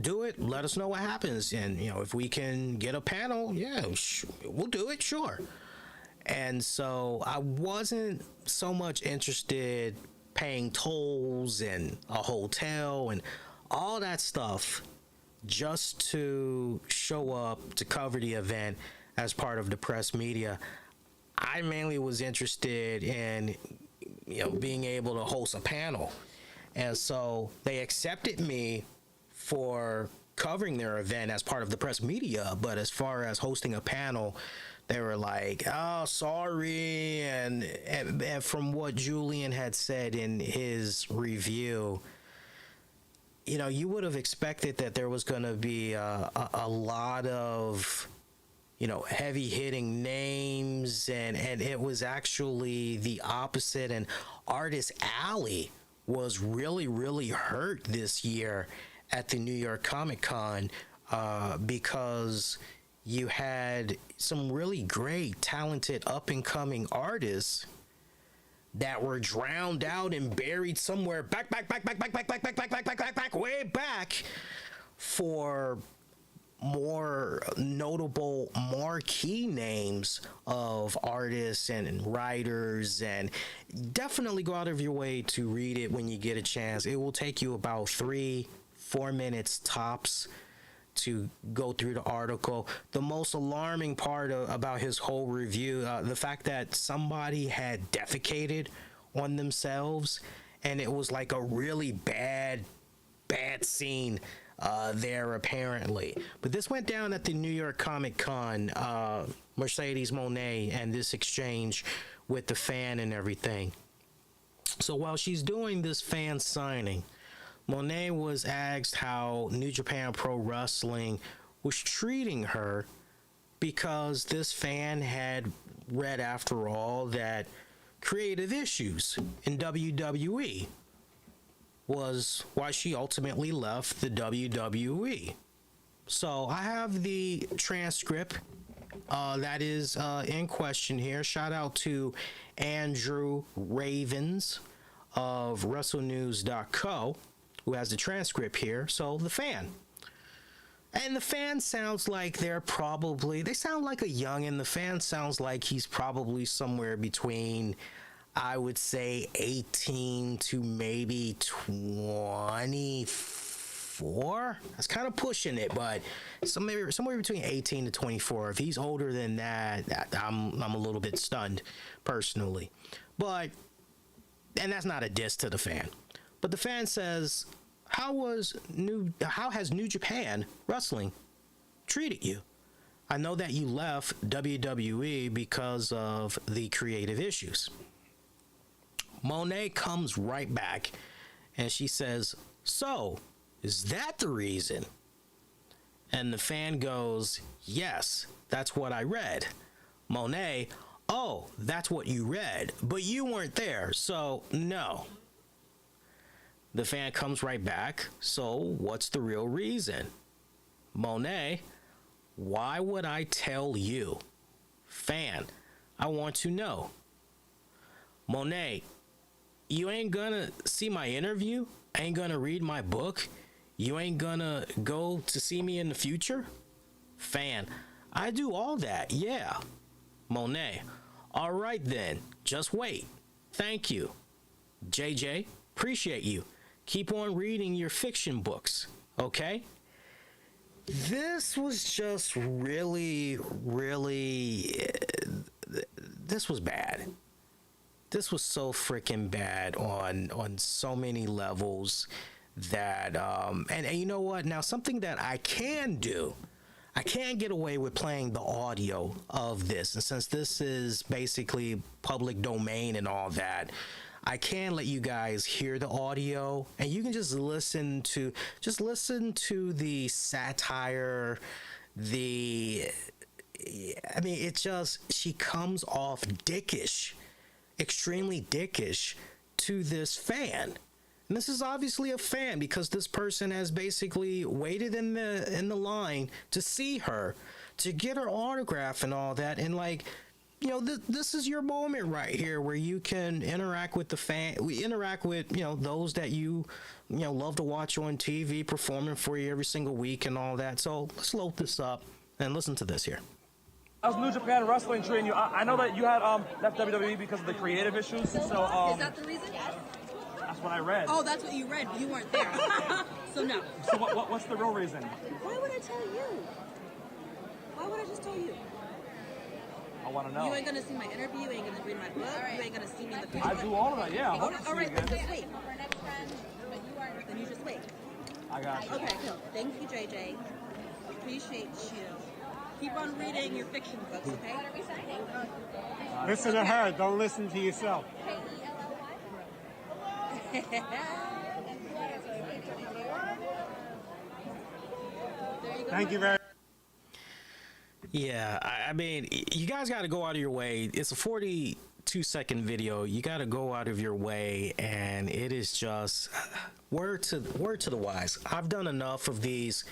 do it. Let us know what happens. And, you know, if we can get a panel, yeah, we'll do it, sure. And so I wasn't so much interested paying tolls and a hotel and all that stuff just to show up to cover the event as part of the press media. I mainly was interested in, you know, being able to host a panel. And so they accepted me for covering their event as part of the press media, but as far as hosting a panel, they were like, oh, sorry. And from what Julian had said in his review, you know, you would have expected that there was going to be a lot of, you know, heavy hitting names, and it was actually the opposite. And Artist Alley was really, really hurt this year at the New York Comic Con because you had some really great, talented, up-and-coming artists that were drowned out and buried somewhere back, way back for more notable marquee names of artists and writers. And definitely go out of your way to read it when you get a chance. It will take you about 3-4 minutes tops to go through the article. The most alarming part about his whole review, the fact that somebody had defecated on themselves, and it was like a really bad scene there apparently. But this went down at the New York Comic Con, Mercdes Mone and this exchange with the fan and everything. So while she's doing this fan signing, Mone was asked how New Japan Pro Wrestling was treating her, because this fan had read, after all, that creative issues in WWE was why she ultimately left the WWE. So I have the transcript that is in question here. Shout out to Andrew Ravens of WrestleNews.co, who has the transcript here. So the fan. And the fan sounds like they sound like a youngin'. The fan sounds like he's probably somewhere between, I would say, 18 to maybe 24. That's kind of pushing it, but somewhere between 18 to 24. If he's older than that, I'm a little bit stunned, personally. And that's not a diss to the fan. But the fan says, how has New Japan Wrestling treated you? I know that you left WWE because of the creative issues. Mone comes right back and she says, so, is that the reason? And the fan goes, yes, that's what I read. Mone, oh, that's what you read, but you weren't there, so no. The fan comes right back, so what's the real reason? Mone, why would I tell you? Fan, I want to know. Mone, you ain't gonna see my interview? Ain't gonna read my book? You ain't gonna go to see me in the future? Fan, I do all that, yeah. Mone, all right then, just wait. Thank you. JJ, appreciate you. Keep on reading your fiction books, okay? This was just really, this was bad. This was so freaking bad on so many levels that, and you know what? Now, something that I can do, I can get away with playing the audio of this. And since this is basically public domain and all that, I can let you guys hear the audio, and you can just listen to the satire, she comes off dickish, extremely dickish to this fan. And this is obviously a fan because this person has basically waited in the line to see her, to get her autograph and all that, and this is your moment right here where you can interact with the fan. We interact with, those that you love to watch on TV performing for you every single week and all that. So let's load this up and listen to this here.
How's New Japan Wrestling treating you? I know that you had left WWE because of the creative issues. So
is that the reason?
That's what I read.
Oh, that's what you read. You weren't there. So no.
So what's the real reason?
Why would I tell you? Why would I just tell you?
I want to know.
You ain't gonna see my interview. You ain't gonna read my book. Right. You ain't gonna see me in the future.
I do all of that. Yeah.
All right. Then just wait. Then you just wait.
I got you.
Okay. Cool. Thank you, JJ. Appreciate you. Keep on reading your fiction books, okay?
Listen to her. Don't listen to yourself. Thank you very much.
Yeah, I mean, you guys got to go out of your way. It's a 42-second video. You got to go out of your way, and it is just word to the wise. I've done enough of these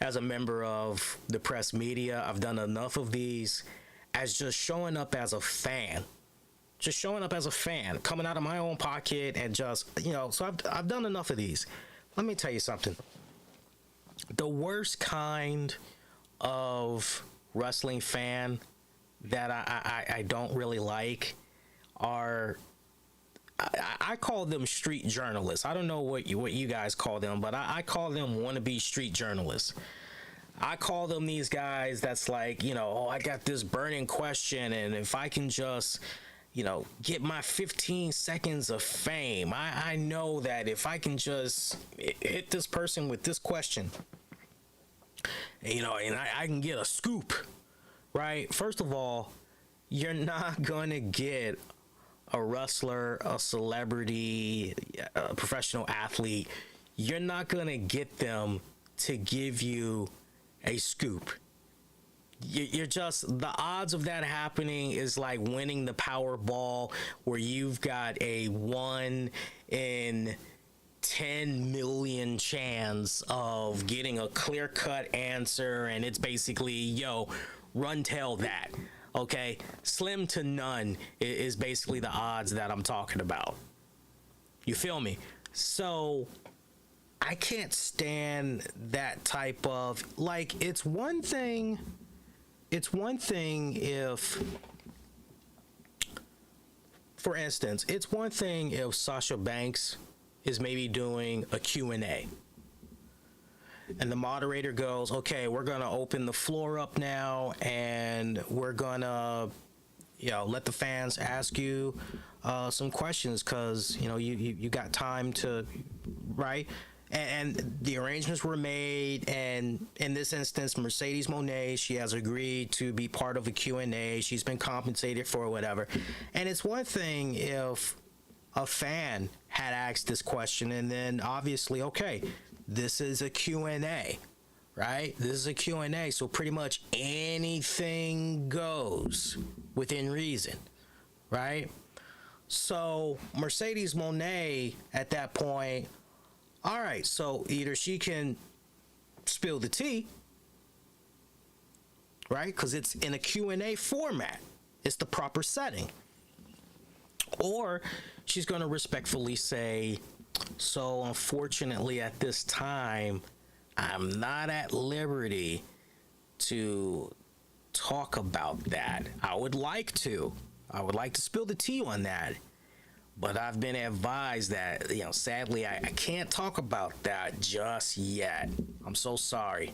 as a member of the press media. I've done enough of these as just showing up as a fan. Just showing up as a fan, coming out of my own pocket and just, so I've done enough of these. Let me tell you something. The worst kind of wrestling fan that I don't really like are, I call them street journalists. I don't know what you guys call them, but I call them wannabe street journalists. I call them these guys that's like, oh, I got this burning question, and if I can just, get my 15 seconds of fame, I know that if I can just hit this person with this question, and I can get a scoop, right? First of all, you're not going to get a wrestler, a celebrity, a professional athlete. You're not going to get them to give you a scoop. You're just, the odds of that happening is like winning the Powerball, where you've got a 1 in 10 million chance of getting a clear-cut answer, and it's basically, run tell that. Okay, slim to none is basically the odds that I'm talking about. You feel me? So I can't stand that type of, like, it's one thing if, for instance, it's one thing if Sasha Banks is maybe doing a Q&A and the moderator goes, okay, we're going to open the floor up now and we're going to, let the fans ask you some questions because, you got time to, right? And the arrangements were made, and in this instance, Mercedes Mone, she has agreed to be part of a Q&A. She's been compensated for whatever. And it's one thing if a fan had asked this question, and then obviously, okay, this is a Q&A, right? This is a Q&A, so pretty much anything goes within reason, right? So Mercedes Mone at that point, all right, so either she can spill the tea, right? Because it's in a Q&A format. It's the proper setting. Or she's going to respectfully say, so unfortunately at this time, I'm not at liberty to talk about that. I would like to spill the tea on that. But I've been advised that, sadly, I can't talk about that just yet. I'm so sorry.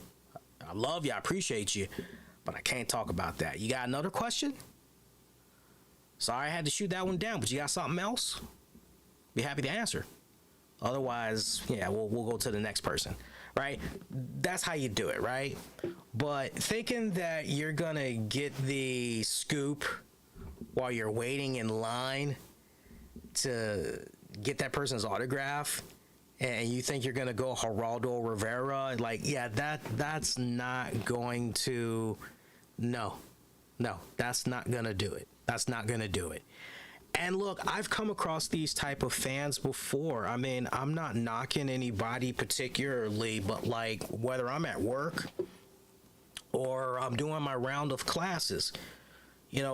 I love you. I appreciate you. But I can't talk about that. You got another question? Sorry I had to shoot that one down, but you got something else? Be happy to answer. Otherwise, we'll go to the next person, right? That's how you do it, right? But thinking that you're going to get the scoop while you're waiting in line to get that person's autograph, and you think you're gonna go Geraldo Rivera, that's not going to, no, that's not gonna do it. That's not gonna do it. And look, I've come across these type of fans before. I mean, I'm not knocking anybody particularly, but like whether I'm at work or I'm doing my round of classes,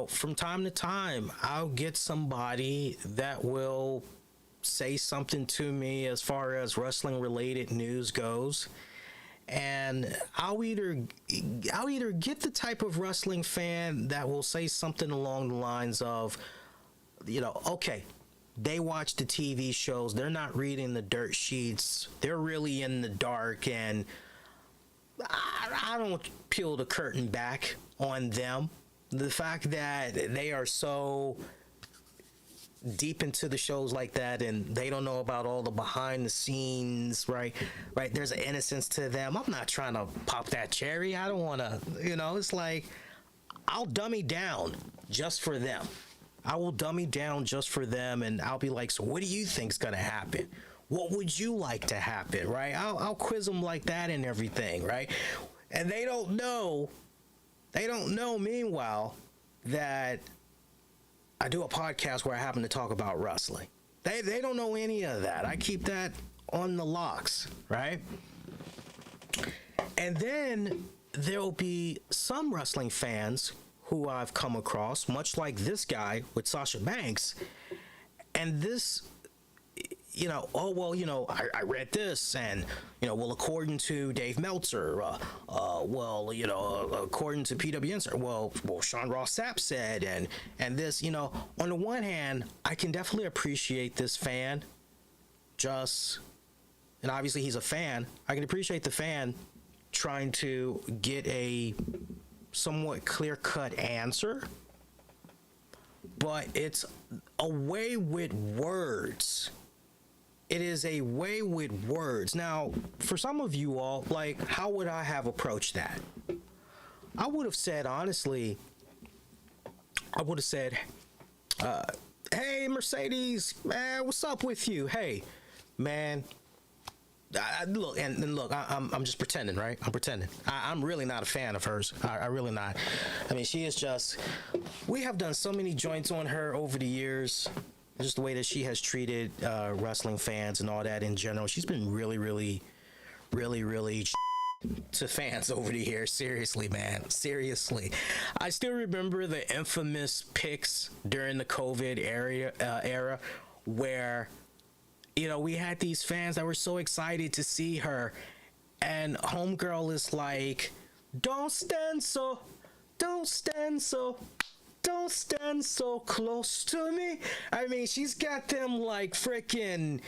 from time to time, I'll get somebody that will say something to me as far as wrestling related news goes. And I'll either get the type of wrestling fan that will say something along the lines of, okay, they watch the TV shows, they're not reading the dirt sheets, they're really in the dark, and I don't peel the curtain back on them. The fact that they are so deep into the shows like that and they don't know about all the behind the scenes, right? There's an innocence to them. I'm not trying to pop that cherry. I don't want to, it's like, I'll dummy down just for them. I will dummy down just for them, and I'll be like, so what do you think's going to happen? What would you like to happen, right? I'll quiz them like that and everything, right? And they don't know, meanwhile, that I do a podcast where I happen to talk about wrestling. They don't know any of that. I keep that on the locks, right? And then there'll be some wrestling fans who I've come across, much like this guy with Sasha Banks, and this, I read this, and, according to Dave Meltzer, according to PWN, Sean Ross Sapp said, and this, on the one hand, I can definitely appreciate this fan, and obviously he's a fan, I can appreciate the fan trying to get a somewhat clear-cut answer, but it's a way with words. It is a way with words. Now, for some of you all, how would I have approached that? I would have said, honestly, hey, Mercedes, man, what's up with you? Hey, man, look, I'm just pretending, right? I'm pretending. I'm really not a fan of hers. I really not. I mean, she is just, we have done so many joints on her over the years. Just the way that she has treated wrestling fans and all that in general. She's been really to fans over the years. Seriously, man. Seriously. I still remember the infamous pics during the COVID era where, we had these fans that were so excited to see her, and homegirl is like, don't stand so don't stand so close to me. I mean, she's got them like freaking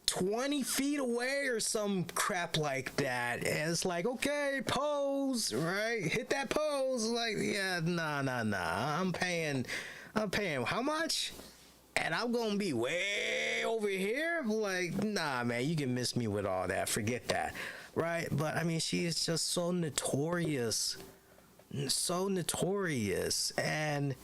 20 feet away or some crap like that. And it's like, okay, pose, right? Hit that pose. Like, yeah, nah. I'm paying how much? And I'm gonna be way over here? Like, nah, man, you can miss me with all that. Forget that, right? But I mean, she is just so notorious. And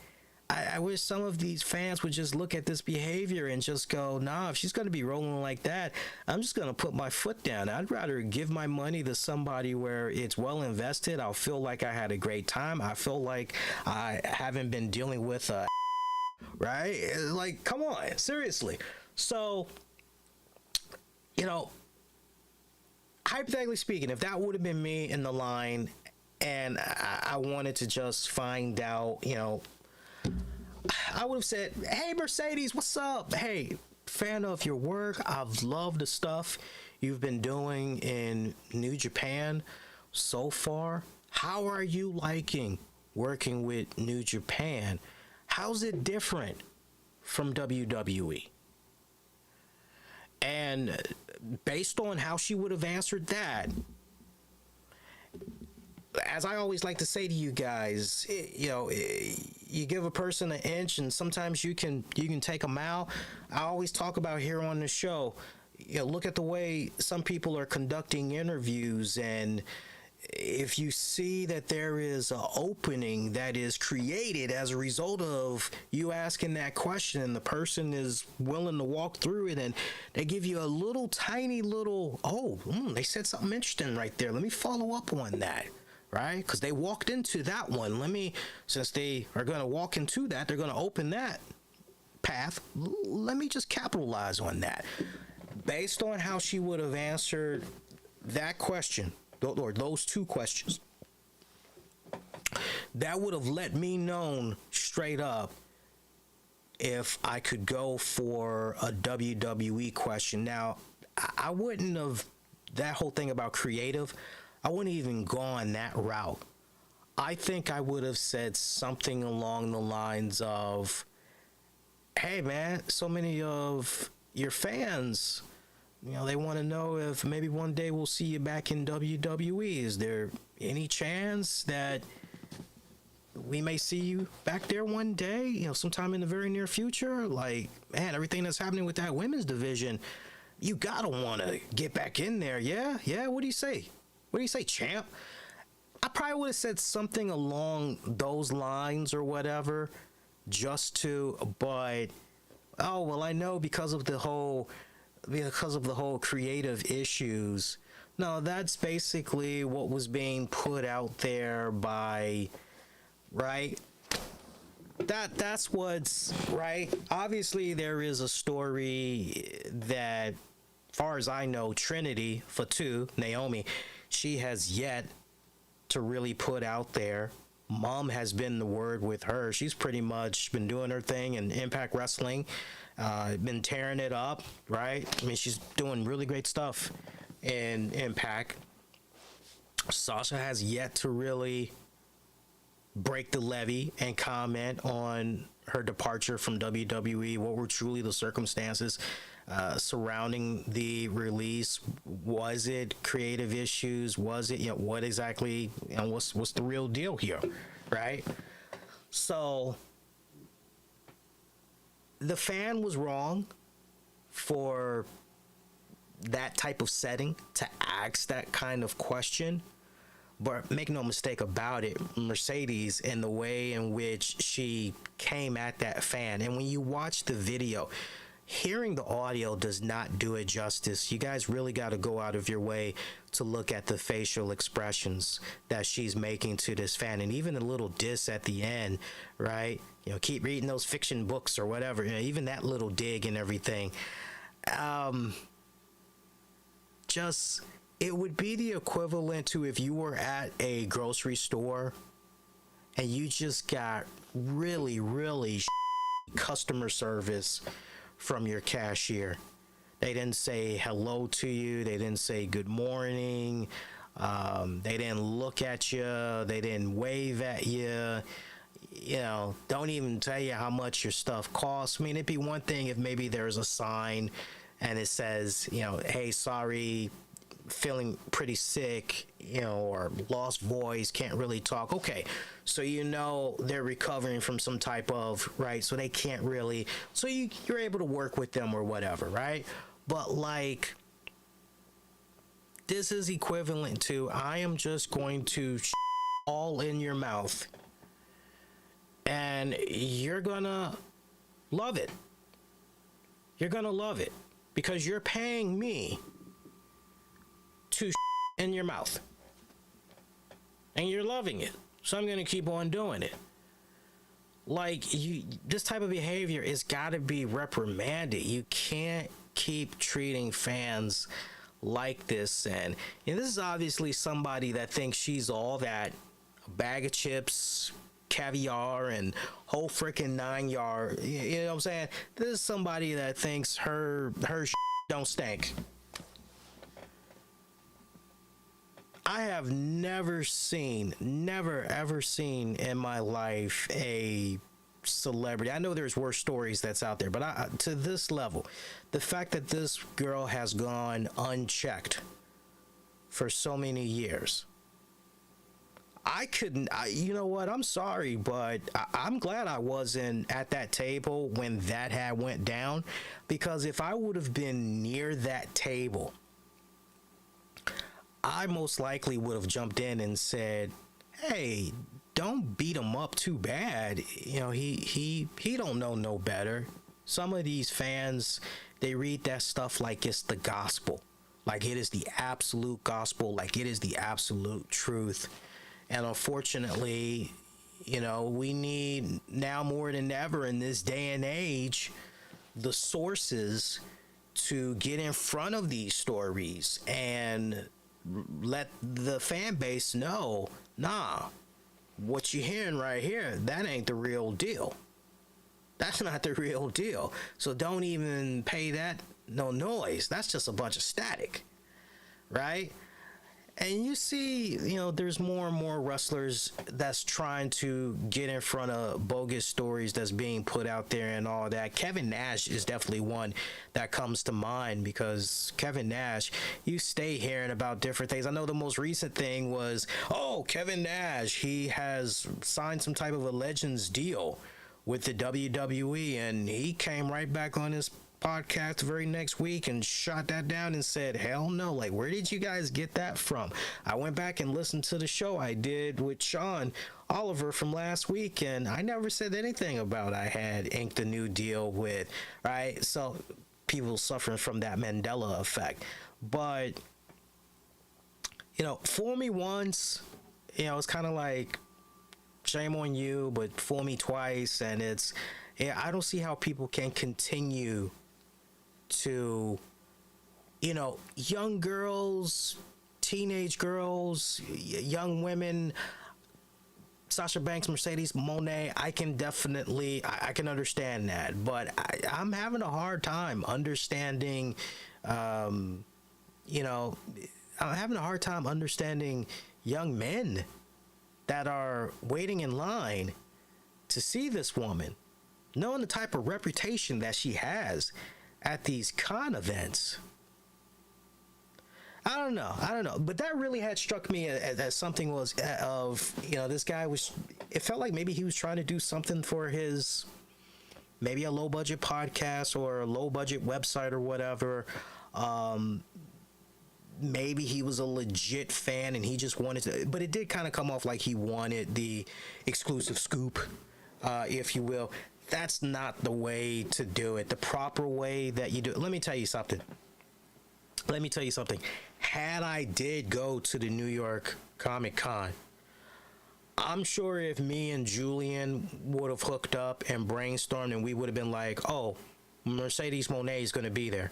I wish some of these fans would just look at this behavior and just go, nah, if she's going to be rolling like that, I'm just going to put my foot down. I'd rather give my money to somebody where it's well invested. I'll feel like I had a great time. I feel like I haven't been dealing with a right? Like, come on, seriously. So, hypothetically speaking, if that would have been me in the line and I wanted to just find out, I would have said, hey, Mercedes, what's up? Hey, fan of your work. I've loved the stuff you've been doing in New Japan so far. How are you liking working with New Japan? How's it different from WWE? And based on how she would have answered that, as I always like to say to you guys, you give a person an inch and sometimes you can take a mile. I always talk about here on the show, look at the way some people are conducting interviews, and if you see that there is an opening that is created as a result of you asking that question and the person is willing to walk through it, and they give you a little tiny little, they said something interesting right there, let me follow up on that, right? Because they walked into that one, since they are going to walk into that, they're going to open that path, let me just capitalize on that. Based on how she would have answered that question, or those two questions, that would have let me know straight up if I could go for a WWE question. Now, I wouldn't have, that whole thing about creative, I wouldn't even gone that route. I think I would have said something along the lines of, hey man, so many of your fans, they want to know if maybe one day we'll see you back in WWE. Is there any chance that we may see you back there one day, sometime in the very near future? Like, man, everything that's happening with that women's division, you gotta want to get back in there. Yeah, what do you say? What do you say, champ? I probably would have said something along those lines or whatever, but I know because of the whole creative issues. No, that's basically what was being put out there by, right? That's what's right. Obviously, there is a story that, far as I know, Trinity Fatu, Naomi, she has yet to really put out there. Mom has been the word with her. She's pretty much been doing her thing in Impact Wrestling. Been tearing it up, right? I mean, she's doing really great stuff in Impact. Sasha has yet to really break the levee and comment on her departure from WWE. What were truly the circumstances surrounding the release? Was it creative issues? Was it, what exactly, what's the real deal here, right? So the fan was wrong for that type of setting to ask that kind of question. But make no mistake about it, Mercedes, in the way in which she came at that fan, and when you watch the video, hearing the audio does not do it justice. You guys really got to go out of your way to look at the facial expressions that she's making to this fan, and even a little diss at the end, right? Keep reading those fiction books or whatever. Even that little dig and everything. It would be the equivalent to if you were at a grocery store and you just got really, really customer service from your cashier. They didn't say hello to you. They didn't say good morning. They didn't look at you. They didn't wave at you. Don't even tell you how much your stuff costs. I mean, it'd be one thing if maybe there's a sign and it says, hey, sorry, feeling pretty sick, or lost voice, can't really talk. Okay, so they're recovering from some type of, right, so they can't really, so you're able to work with them or whatever, right? But like, this is equivalent to, I am just going to all in your mouth and you're gonna love it. You're gonna love it because you're paying me to in your mouth and you're loving it, so I'm gonna keep on doing it. Like, this type of behavior is got to be reprimanded. You can't keep treating fans like this. And this is obviously somebody that thinks she's all that, a bag of chips, caviar, and whole freaking 9 yard. You know what I'm saying? This is somebody that thinks her don't stink. I have never ever seen in my life a celebrity. I know there's worse stories that's out there, but to this level, the fact that this girl has gone unchecked for so many years, I couldn't. You know what? I'm sorry, but I'm glad I wasn't at that table when that had went down, because if I would have been near that table, I most likely would have jumped in and said, hey, don't beat him up too bad. He don't know no better. Some of these fans, they read that stuff like it's the gospel, like it is the absolute gospel, like it is the absolute truth. And unfortunately, we need now more than ever in this day and age, the sources to get in front of these stories and let the fan base know, nah, what you're hearing right here, that ain't the real deal. That's not the real deal. So don't even pay that no noise. That's just a bunch of static, right? And you see, there's more and more wrestlers that's trying to get in front of bogus stories that's being put out there and all that. Kevin Nash is definitely one that comes to mind, because Kevin Nash, you stay hearing about different things. I know the most recent thing was, Kevin Nash, he has signed some type of a Legends deal with the WWE, and he came right back on his podcast the very next week and shot that down and said, hell no, like, where did you guys get that from? I went back and listened to the show I did with Sean Oliver from last week, and I never said anything about I had inked a new deal with, right? So people suffering from that Mandela effect. But fool me once, it's kind of like shame on you, but fool me twice, and I don't see how people can continue to, young girls, teenage girls, young women, Sasha Banks, Mercedes, Mone, I can understand that, but I'm having a hard time understanding, I'm having a hard time understanding young men that are waiting in line to see this woman, knowing the type of reputation that she has at these con events. I don't know, but that really had struck me as something was of, this guy was, it felt like maybe he was trying to do something for his, maybe a low budget podcast or a low budget website or whatever. Maybe he was a legit fan and he just wanted to, but it did kind of come off like he wanted the exclusive scoop, if you will. That's not the way to do it. The proper way that you do it. Let me tell you something. Had I did go to the New York Comic Con, I'm sure if me and Julian would have hooked up and brainstormed and we would have been like, Mercedes Moné is going to be there,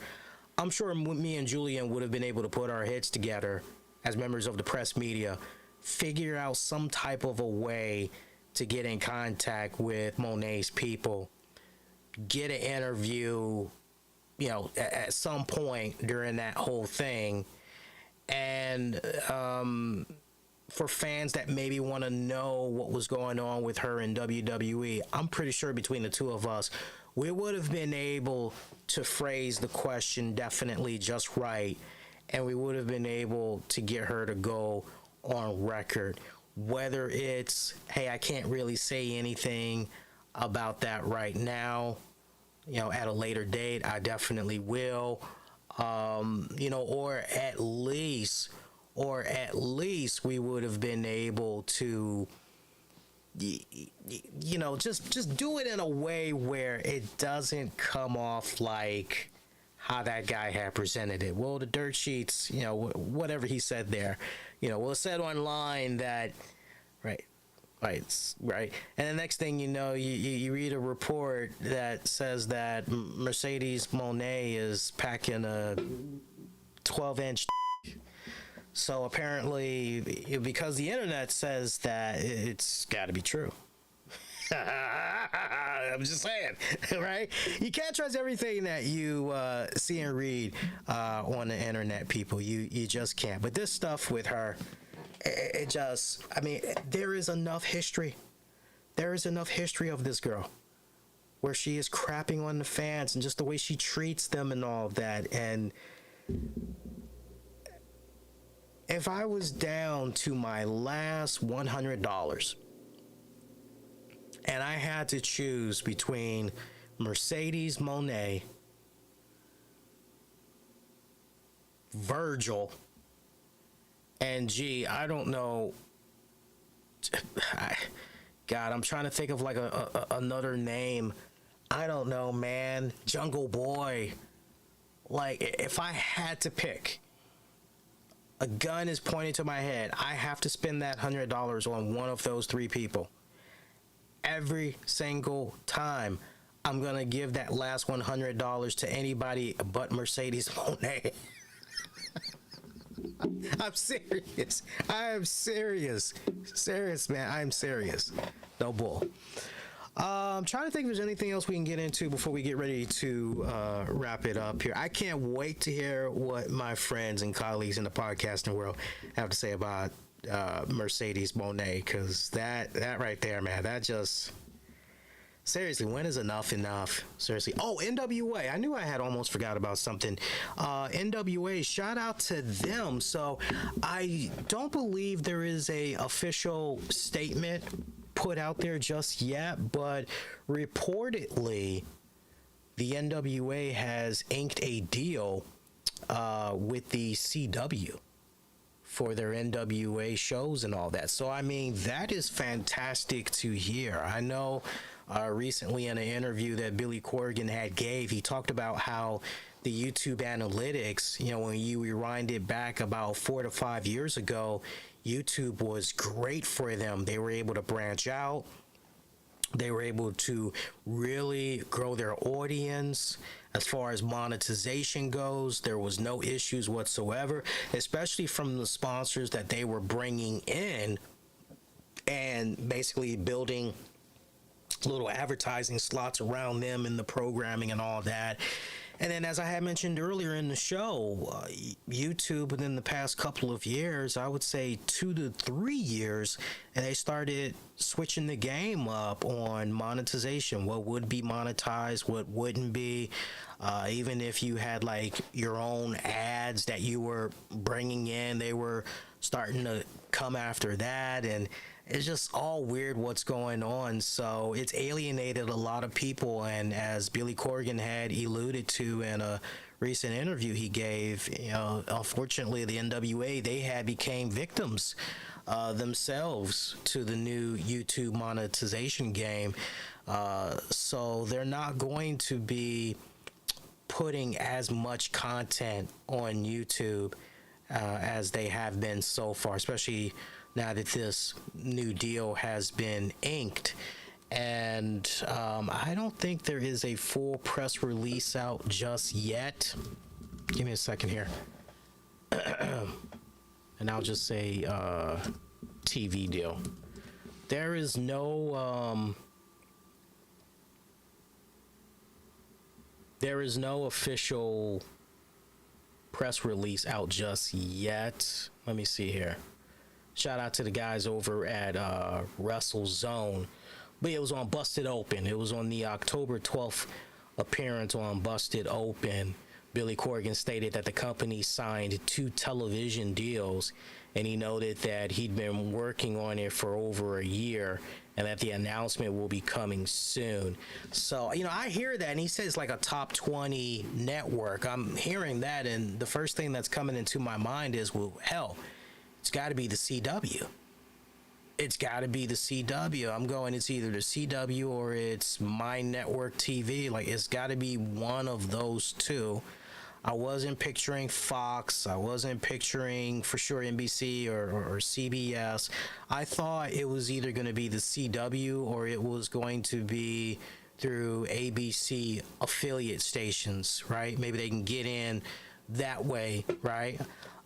I'm sure me and Julian would have been able to put our heads together as members of the press media, figure out some type of a way to get in contact with Moné's people, get an interview, at some point during that whole thing. And for fans that maybe want to know what was going on with her in WWE, I'm pretty sure between the two of us, we would have been able to phrase the question definitely just right, and we would have been able to get her to go on record. Whether it's, hey, I can't really say anything about that right now, at a later date, I definitely will. Or at least we would have been able to, just do it in a way where it doesn't come off like how that guy had presented it. Well, the dirt sheets, whatever he said there, well, it said online that, right. And the next thing you know, you read a report that says that Mercdes Mone is packing a 12-inch. So apparently, because the internet says that, it's got to be true. I'm just saying, right? You can't trust everything that you see and read on the internet, people. You just can't. But this stuff with her, there is enough history. There is enough history of this girl where she is crapping on the fans and just the way she treats them and all of that. And if I was down to my last $100 and I had to choose between Mercdes Mone, Virgil, and I don't know. God, I'm trying to think of like another name. I don't know, man. Jungle Boy. Like, if I had to pick, a gun is pointed to my head, I have to spend that $100 on one of those three people. Every single time, I'm going to give that last $100 to anybody but Mercdes Mone. I'm serious. I am serious. Serious, man. I'm serious. No bull. I'm trying to think if there's anything else we can get into before we get ready to wrap it up here. I can't wait to hear what my friends and colleagues in the podcasting world have to say about Mercdes Mone, because that right there, man, that just... Seriously, when is enough? Seriously. Oh, NWA. I knew I had almost forgot about something. NWA, shout out to them. So I don't believe there is a official statement put out there just yet, but reportedly the NWA has inked a deal with the CW for their NWA shows and all that. So, I mean, that is fantastic to hear. I know recently in an interview that Billy Corgan gave, he talked about how the YouTube analytics, when you rewind it back about 4 to 5 years ago, YouTube was great for them. They were able to branch out. They were able to really grow their audience. As far as monetization goes, there was no issues whatsoever, especially from the sponsors that they were bringing in and basically building little advertising slots around them in the programming and all that. And then, as I had mentioned earlier in the show, YouTube within the past couple of years, I would say 2 to 3 years, and they started switching the game up on monetization. What would be monetized, what wouldn't be. Even if you had like your own ads that you were bringing in, they were starting to come after that. And it's just all weird what's going on. So it's alienated a lot of people. And as Billy Corgan had alluded to in a recent interview he gave, unfortunately, the NWA, they had became victims themselves to the new YouTube monetization game. So they're not going to be putting as much content on YouTube as they have been so far, especially now that this new deal has been inked. And I don't think there is a full press release out just yet. Give me a second here. And I'll just say TV deal. There is no There is no official press release out just yet. Let me see here. Shout out to the guys over at WrestleZone. But it was on Busted Open. It was on the October 12th appearance on Busted Open. Billy Corgan stated that the company signed 2 television deals, and he noted that he'd been working on it for over a year and that the announcement will be coming soon. So, I hear that, and he says like a top 20 network. I'm hearing that, and the first thing that's coming into my mind is, well, hell, it's got to be the CW. It's got to be the CW. I'm going, it's either the CW or it's My Network TV. Like, it's got to be one of those two. I wasn't picturing Fox. I wasn't picturing, for sure, NBC or CBS. I thought it was either going to be the CW or it was going to be through ABC affiliate stations, right? Maybe they can get in that way, right?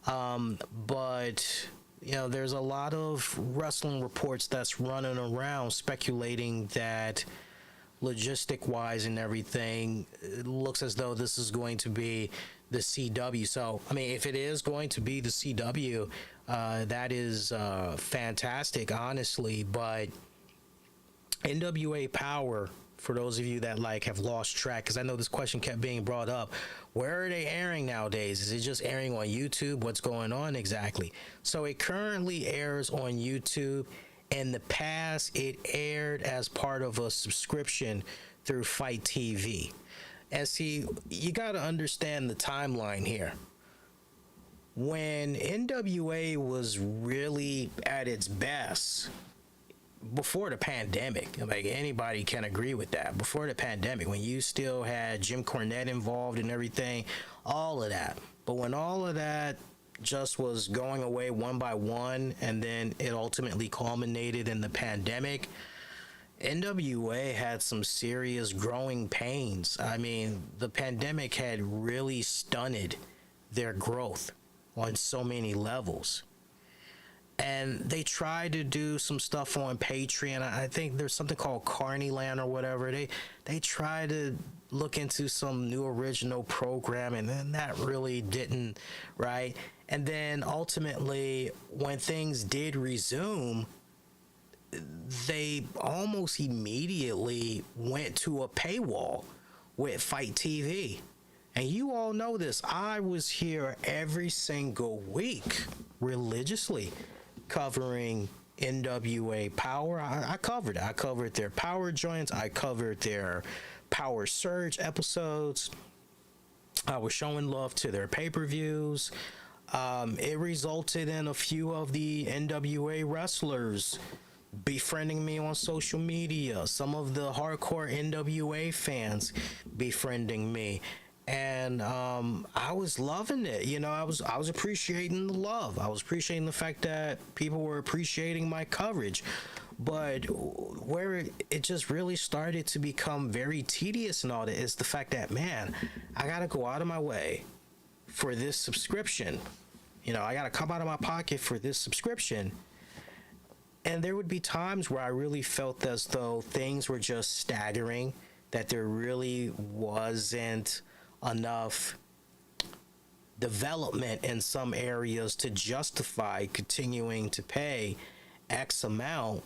But there's a lot of wrestling reports that's running around speculating that logistic wise and everything, it looks as though this is going to be the CW. So, if it is going to be the CW, that is fantastic, honestly. But NWA Power, for those of you that have lost track, because I know this question kept being brought up, where are they airing nowadays? Is it just airing on YouTube? What's going on exactly? So it currently airs on YouTube. In the past, it aired as part of a subscription through Fight TV. And see, you got to understand the timeline here. When NWA was really at its best, before the pandemic, anybody can agree with that. Before the pandemic, when you still had Jim Cornette involved and everything, all of that. But when all of that just was going away one by one, and then it ultimately culminated in the pandemic, NWA had some serious growing pains. The pandemic had really stunted their growth on so many levels. And they tried to do some stuff on Patreon. I think there's something called Carneyland or whatever. They tried to look into some new original program, and then that really didn't, right? And then ultimately, when things did resume, they almost immediately went to a paywall with Fight TV. And you all know this. I was here every single week religiously covering NWA Power. I covered it. I covered their Power joints. I covered their Power Surge episodes. I was showing love to their pay-per-views. It resulted in a few of the NWA wrestlers befriending me on social media, some of the hardcore NWA fans befriending me, and I was loving it. I was appreciating the love. I was appreciating the fact that people were appreciating my coverage. But where it just really started to become very tedious and all that is the fact that, man, I gotta go out of my way for this subscription. I gotta come out of my pocket for this subscription. And there would be times where I really felt as though things were just staggering, that there really wasn't enough development in some areas to justify continuing to pay X amount.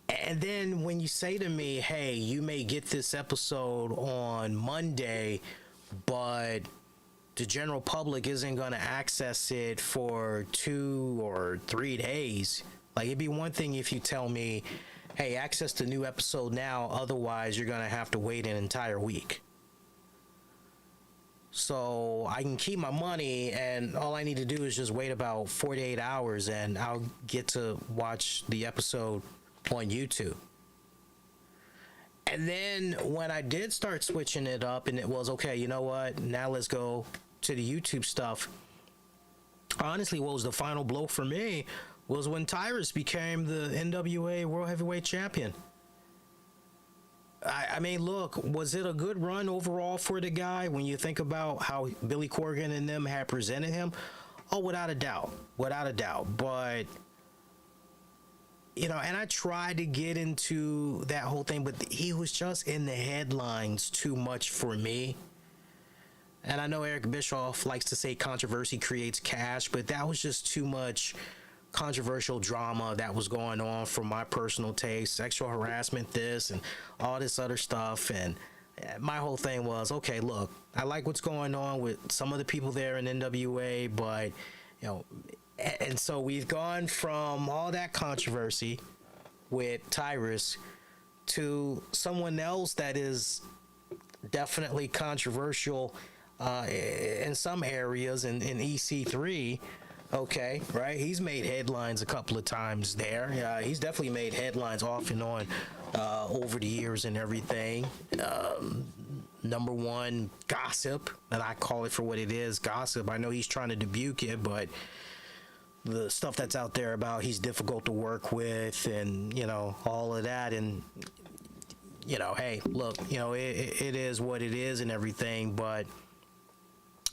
And then when you say to me, hey, you may get this episode on Monday, but the general public isn't going to access it for 2 or 3 days. It'd be one thing if you tell me, hey, access the new episode now, otherwise you're going to have to wait an entire week. So I can keep my money, and all I need to do is just wait about 48 hours, and I'll get to watch the episode on YouTube. And then when I did start switching it up, and it was, okay, you know what, now let's go to the YouTube stuff. Honestly, what was the final blow for me was when Tyrus became the NWA World Heavyweight Champion. Look, was it a good run overall for the guy when you think about how Billy Corgan and them had presented him? Oh, without a doubt. But, and I tried to get into that whole thing, but he was just in the headlines too much for me. And I know Eric Bischoff likes to say controversy creates cash, but that was just too much controversial drama that was going on for my personal taste, sexual harassment, this and all this other stuff. And my whole thing was, okay, look, I like what's going on with some of the people there in NWA, but, you know, and so we've gone from all that controversy with Tyrus to someone else that is definitely controversial in some areas in EC3. Okay, right? He's made headlines a couple of times there. He's definitely made headlines off and on over the years and everything. Number one, gossip, and I call it for what it is, gossip. I know he's trying to rebuke it, but the stuff that's out there about he's difficult to work with and, you know, all of that. And, you know, hey, look, you know, it is what it is and everything, but,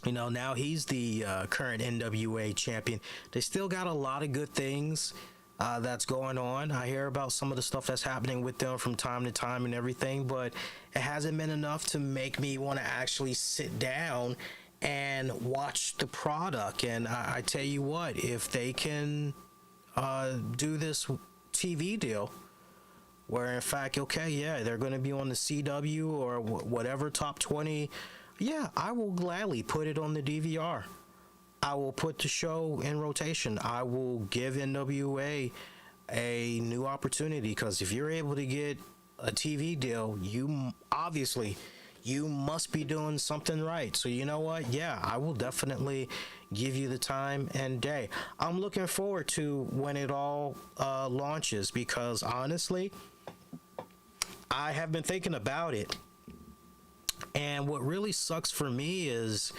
you know, now he's the current NWA champion. They still got a lot of good things that's going on. I hear about some of the stuff that's happening with them from time to time and everything, but it hasn't been enough to make me want to actually sit down and watch the product. And I tell you what, if they can do this TV deal where in fact, okay, yeah, they're going to be on the CW or whatever top 20, yeah, I will gladly put it on the DVR. I will put the show in rotation. I will give NWA a new opportunity, because if you're able to get a TV deal, you obviously must be doing something right. So you know what? Yeah, I will definitely give you the time and day. I'm looking forward to when it all launches, because honestly, I have been thinking about it. And what really sucks for me is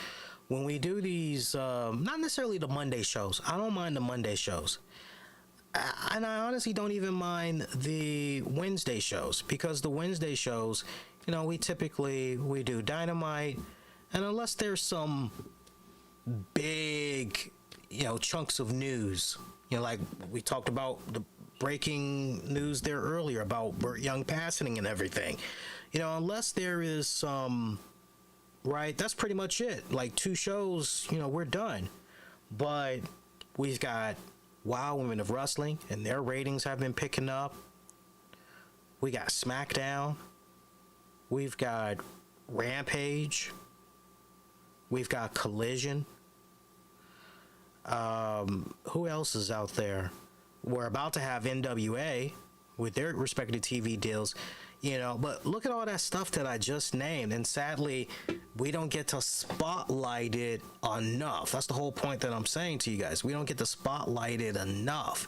when we do these, not necessarily the Monday shows. I don't mind the Monday shows. And I honestly don't even mind the Wednesday shows, because the Wednesday shows, you know, we do Dynamite, and unless there's some big, you know, chunks of news, you know, like we talked about the breaking news there earlier about Burt Young passing and everything, you know, unless there is some, right, that's pretty much it. Like 2 shows, you know, we're done. But we've got Wow Women of Wrestling, and their ratings have been picking up. We got SmackDown. We've got Rampage. We've got Collision. Who else is out there? We're about to have NWA with their respective TV deals, you know, but look at all that stuff that I just named, and sadly, we don't get to spotlight it enough. That's the whole point that I'm saying to you guys. We don't get to spotlight it enough.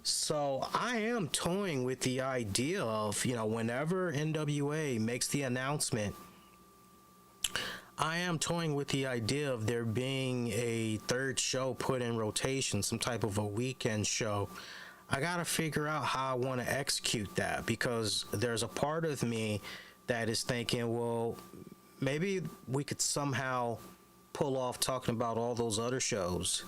So I am toying with the idea of, you know, whenever NWA makes the announcement, I am toying with the idea of there being a 3rd show put in rotation, some type of a weekend show. I gotta figure out how I want to execute that, because there's a part of me that is thinking, well, maybe we could somehow pull off talking about all those other shows,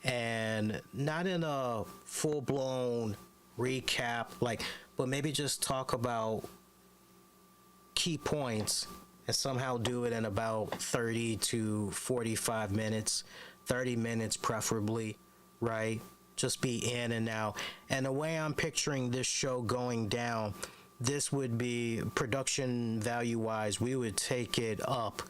and not in a full-blown recap, like, but maybe just talk about key points and somehow do it in about 30 to 45 minutes, 30 minutes preferably, right? Just be in and out. And the way I'm picturing this show going down, this would be production value wise, we would take it up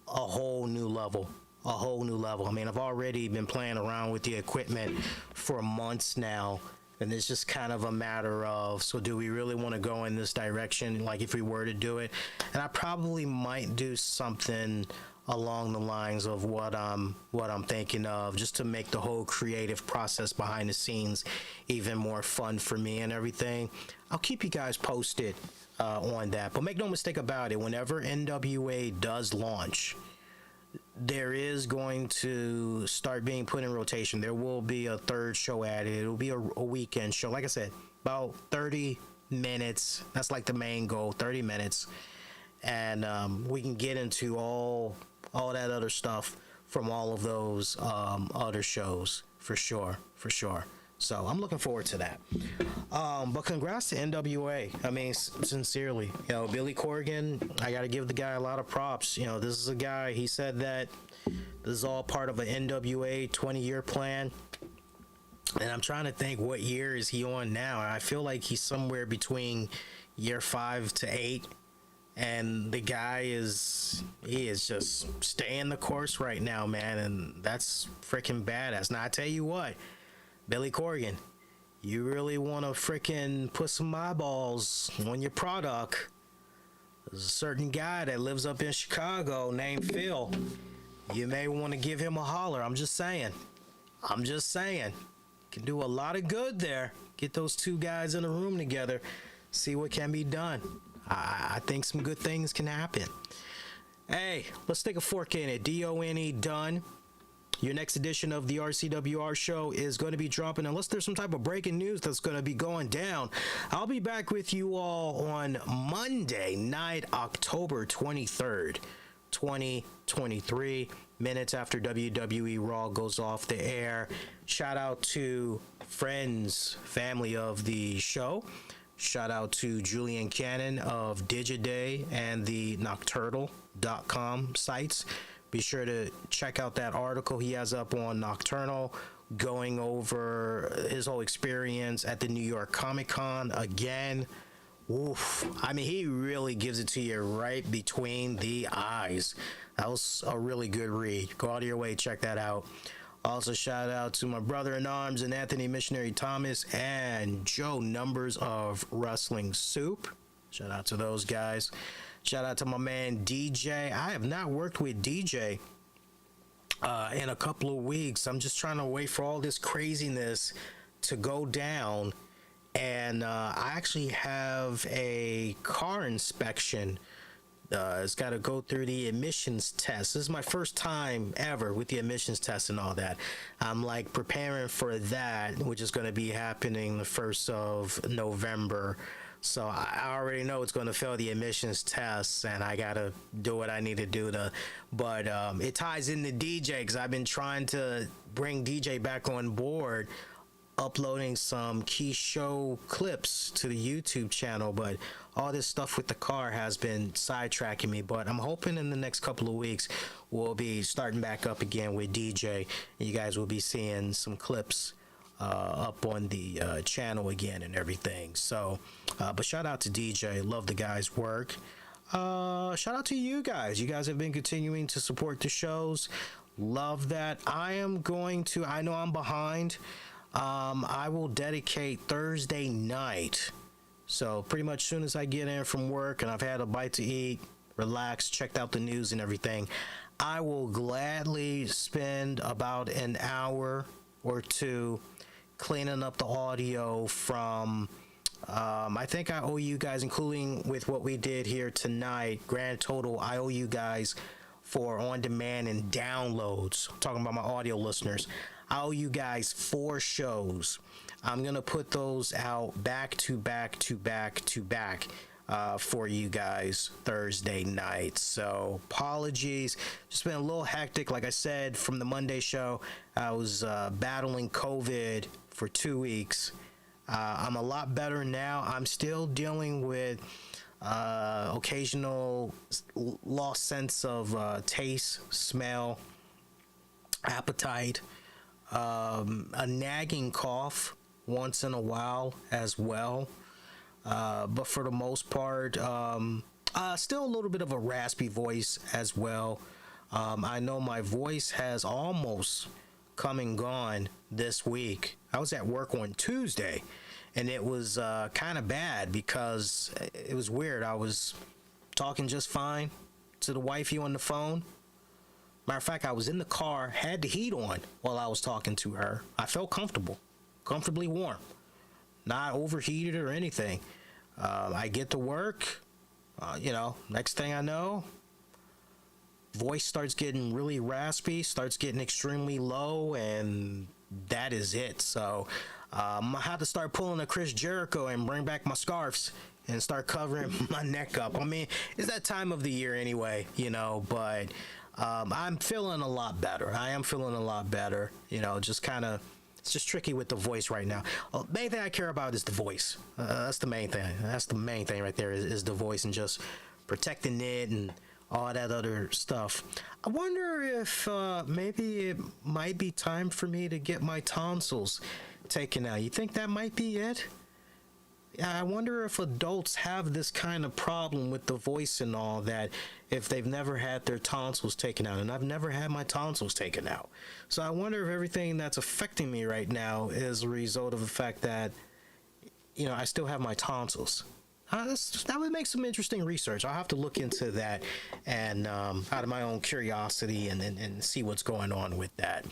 a whole new level. I mean, I've already been playing around with the equipment for months now, and it's just kind of a matter of, so do we really want to go in this direction, like if we were to do it? And I probably might do something along the lines of what I'm thinking of, just to make the whole creative process behind the scenes even more fun for me and everything. I'll keep you guys posted on that, but make no mistake about it, whenever NWA does launch, there is going to start being put in rotation. There will be a 3rd show added. It'll be a weekend show, like I said, about 30 minutes. That's like the main goal, 30 minutes, and we can get into all that other stuff from all of those other shows for sure. So I'm looking forward to that. But congrats to NWA. I mean, sincerely, Billy Corgan, I got to give the guy a lot of props. This is a guy, he said that this is all part of an NWA 20-year plan. And I'm trying to think, what year is he on now? I feel like he's somewhere between year 5 to 8. And the guy is just staying the course right now, man. And that's freaking badass. Now, I tell you what, Billy Corgan, you really want to freaking put some eyeballs on your product. There's a certain guy that lives up in Chicago named Phil. You may want to give him a holler. I'm just saying. Can do a lot of good there. Get those two guys in a room together. See what can be done. I think some good things can happen. Hey, let's stick a fork in it. DONE done. Your next edition of the RCWR show is going to be dropping, unless there's some type of breaking news that's going to be going down. I'll be back with you all on Monday night, October 23rd, 2023, minutes after WWE Raw goes off the air. Shout out to friends, family of the show. Shout out to Julian Cannon of Digiday and the Nocturnal.com sites. Be sure to check out that article he has up on Nocturnal, going over his whole experience at the New York Comic Con again. Oof. I mean, he really gives it to you right between the eyes. That was a really good read. Go out of your way, check that out. Also, shout out to my brother-in-arms and Anthony Missionary Thomas and Joe Numbers of Wrestling Soup. Shout out to those guys. Shout out to my man DJ. I have not worked with DJ in a couple of weeks. I'm just trying to wait for all this craziness to go down. And I actually have a car inspection. It's got to go through the emissions test. This is my first time ever with the emissions test and all that. I'm like preparing for that, which is going to be happening the 1st of November. So I already know it's going to fail the emissions tests, and I got to do what I need to do to. But it ties into DJ, because I've been trying to bring DJ back on board, uploading some key show clips to the YouTube channel, but all this stuff with the car has been sidetracking me. But I'm hoping in the next couple of weeks we'll be starting back up again with DJ, and you guys will be seeing some clips up on the channel again and everything. So but shout out to DJ, love the guy's work. Shout out to you guys have been continuing to support the shows, love that. I know I'm behind. I will dedicate Thursday night. So pretty much as soon as I get in from work and I've had a bite to eat, relaxed, checked out the news and everything, I will gladly spend about an hour or two cleaning up the audio from, I think I owe you guys, including with what we did here tonight, grand total, I owe you guys for on-demand and downloads. I'm talking about my audio listeners. I owe you guys 4 shows. I'm going to put those out back to back for you guys Thursday night. So apologies. Just been a little hectic. Like I said, from the Monday show, I was battling COVID for 2 weeks. I'm a lot better now. I'm still dealing with occasional lost sense of taste, smell, appetite, a nagging cough once in a while as well, but for the most part, still a little bit of a raspy voice as well. I know my voice has almost come and gone this week. I was at work on Tuesday, and it was kind of bad because it was weird. I was talking just fine to the wifey on the phone. Matter of fact, I was in the car, had the heat on while I was talking to her. I felt comfortably warm, not overheated or anything. I get to work, next thing I know, voice starts getting really raspy, starts getting extremely low, and that is it. So I have to start pulling a Chris Jericho and bring back my scarves and start covering my neck up. I mean, it's that time of the year anyway, but I'm feeling a lot better. I am feeling a lot better, just kind of It's just tricky with the voice right now. Main thing I care about is the voice. That's the main thing. That's the main thing right there is the voice and just protecting it and all that other stuff. I wonder if maybe it might be time for me to get my tonsils taken out. You think that might be it? I wonder if adults have this kind of problem with the voice and all that if they've never had their tonsils taken out. And I've never had my tonsils taken out. So I wonder if everything that's affecting me right now is a result of the fact that, you know, I still have my tonsils. That would make some interesting research. I'll have to look into that and out of my own curiosity and see what's going on with that.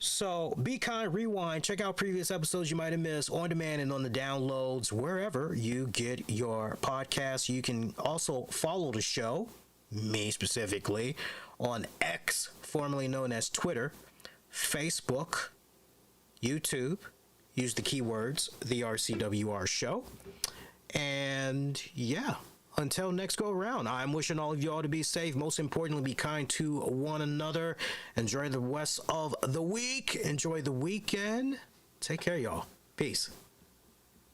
So be kind, rewind, check out previous episodes you might have missed on demand and on the downloads wherever you get your podcasts. You can also follow the show, me specifically, on X, formerly known as Twitter, Facebook, YouTube. Use the keywords, the RCWR show. And yeah, until next go around, I'm wishing all of y'all to be safe. Most importantly, be kind to one another. Enjoy the rest of the week. Enjoy the weekend. Take care, y'all. Peace.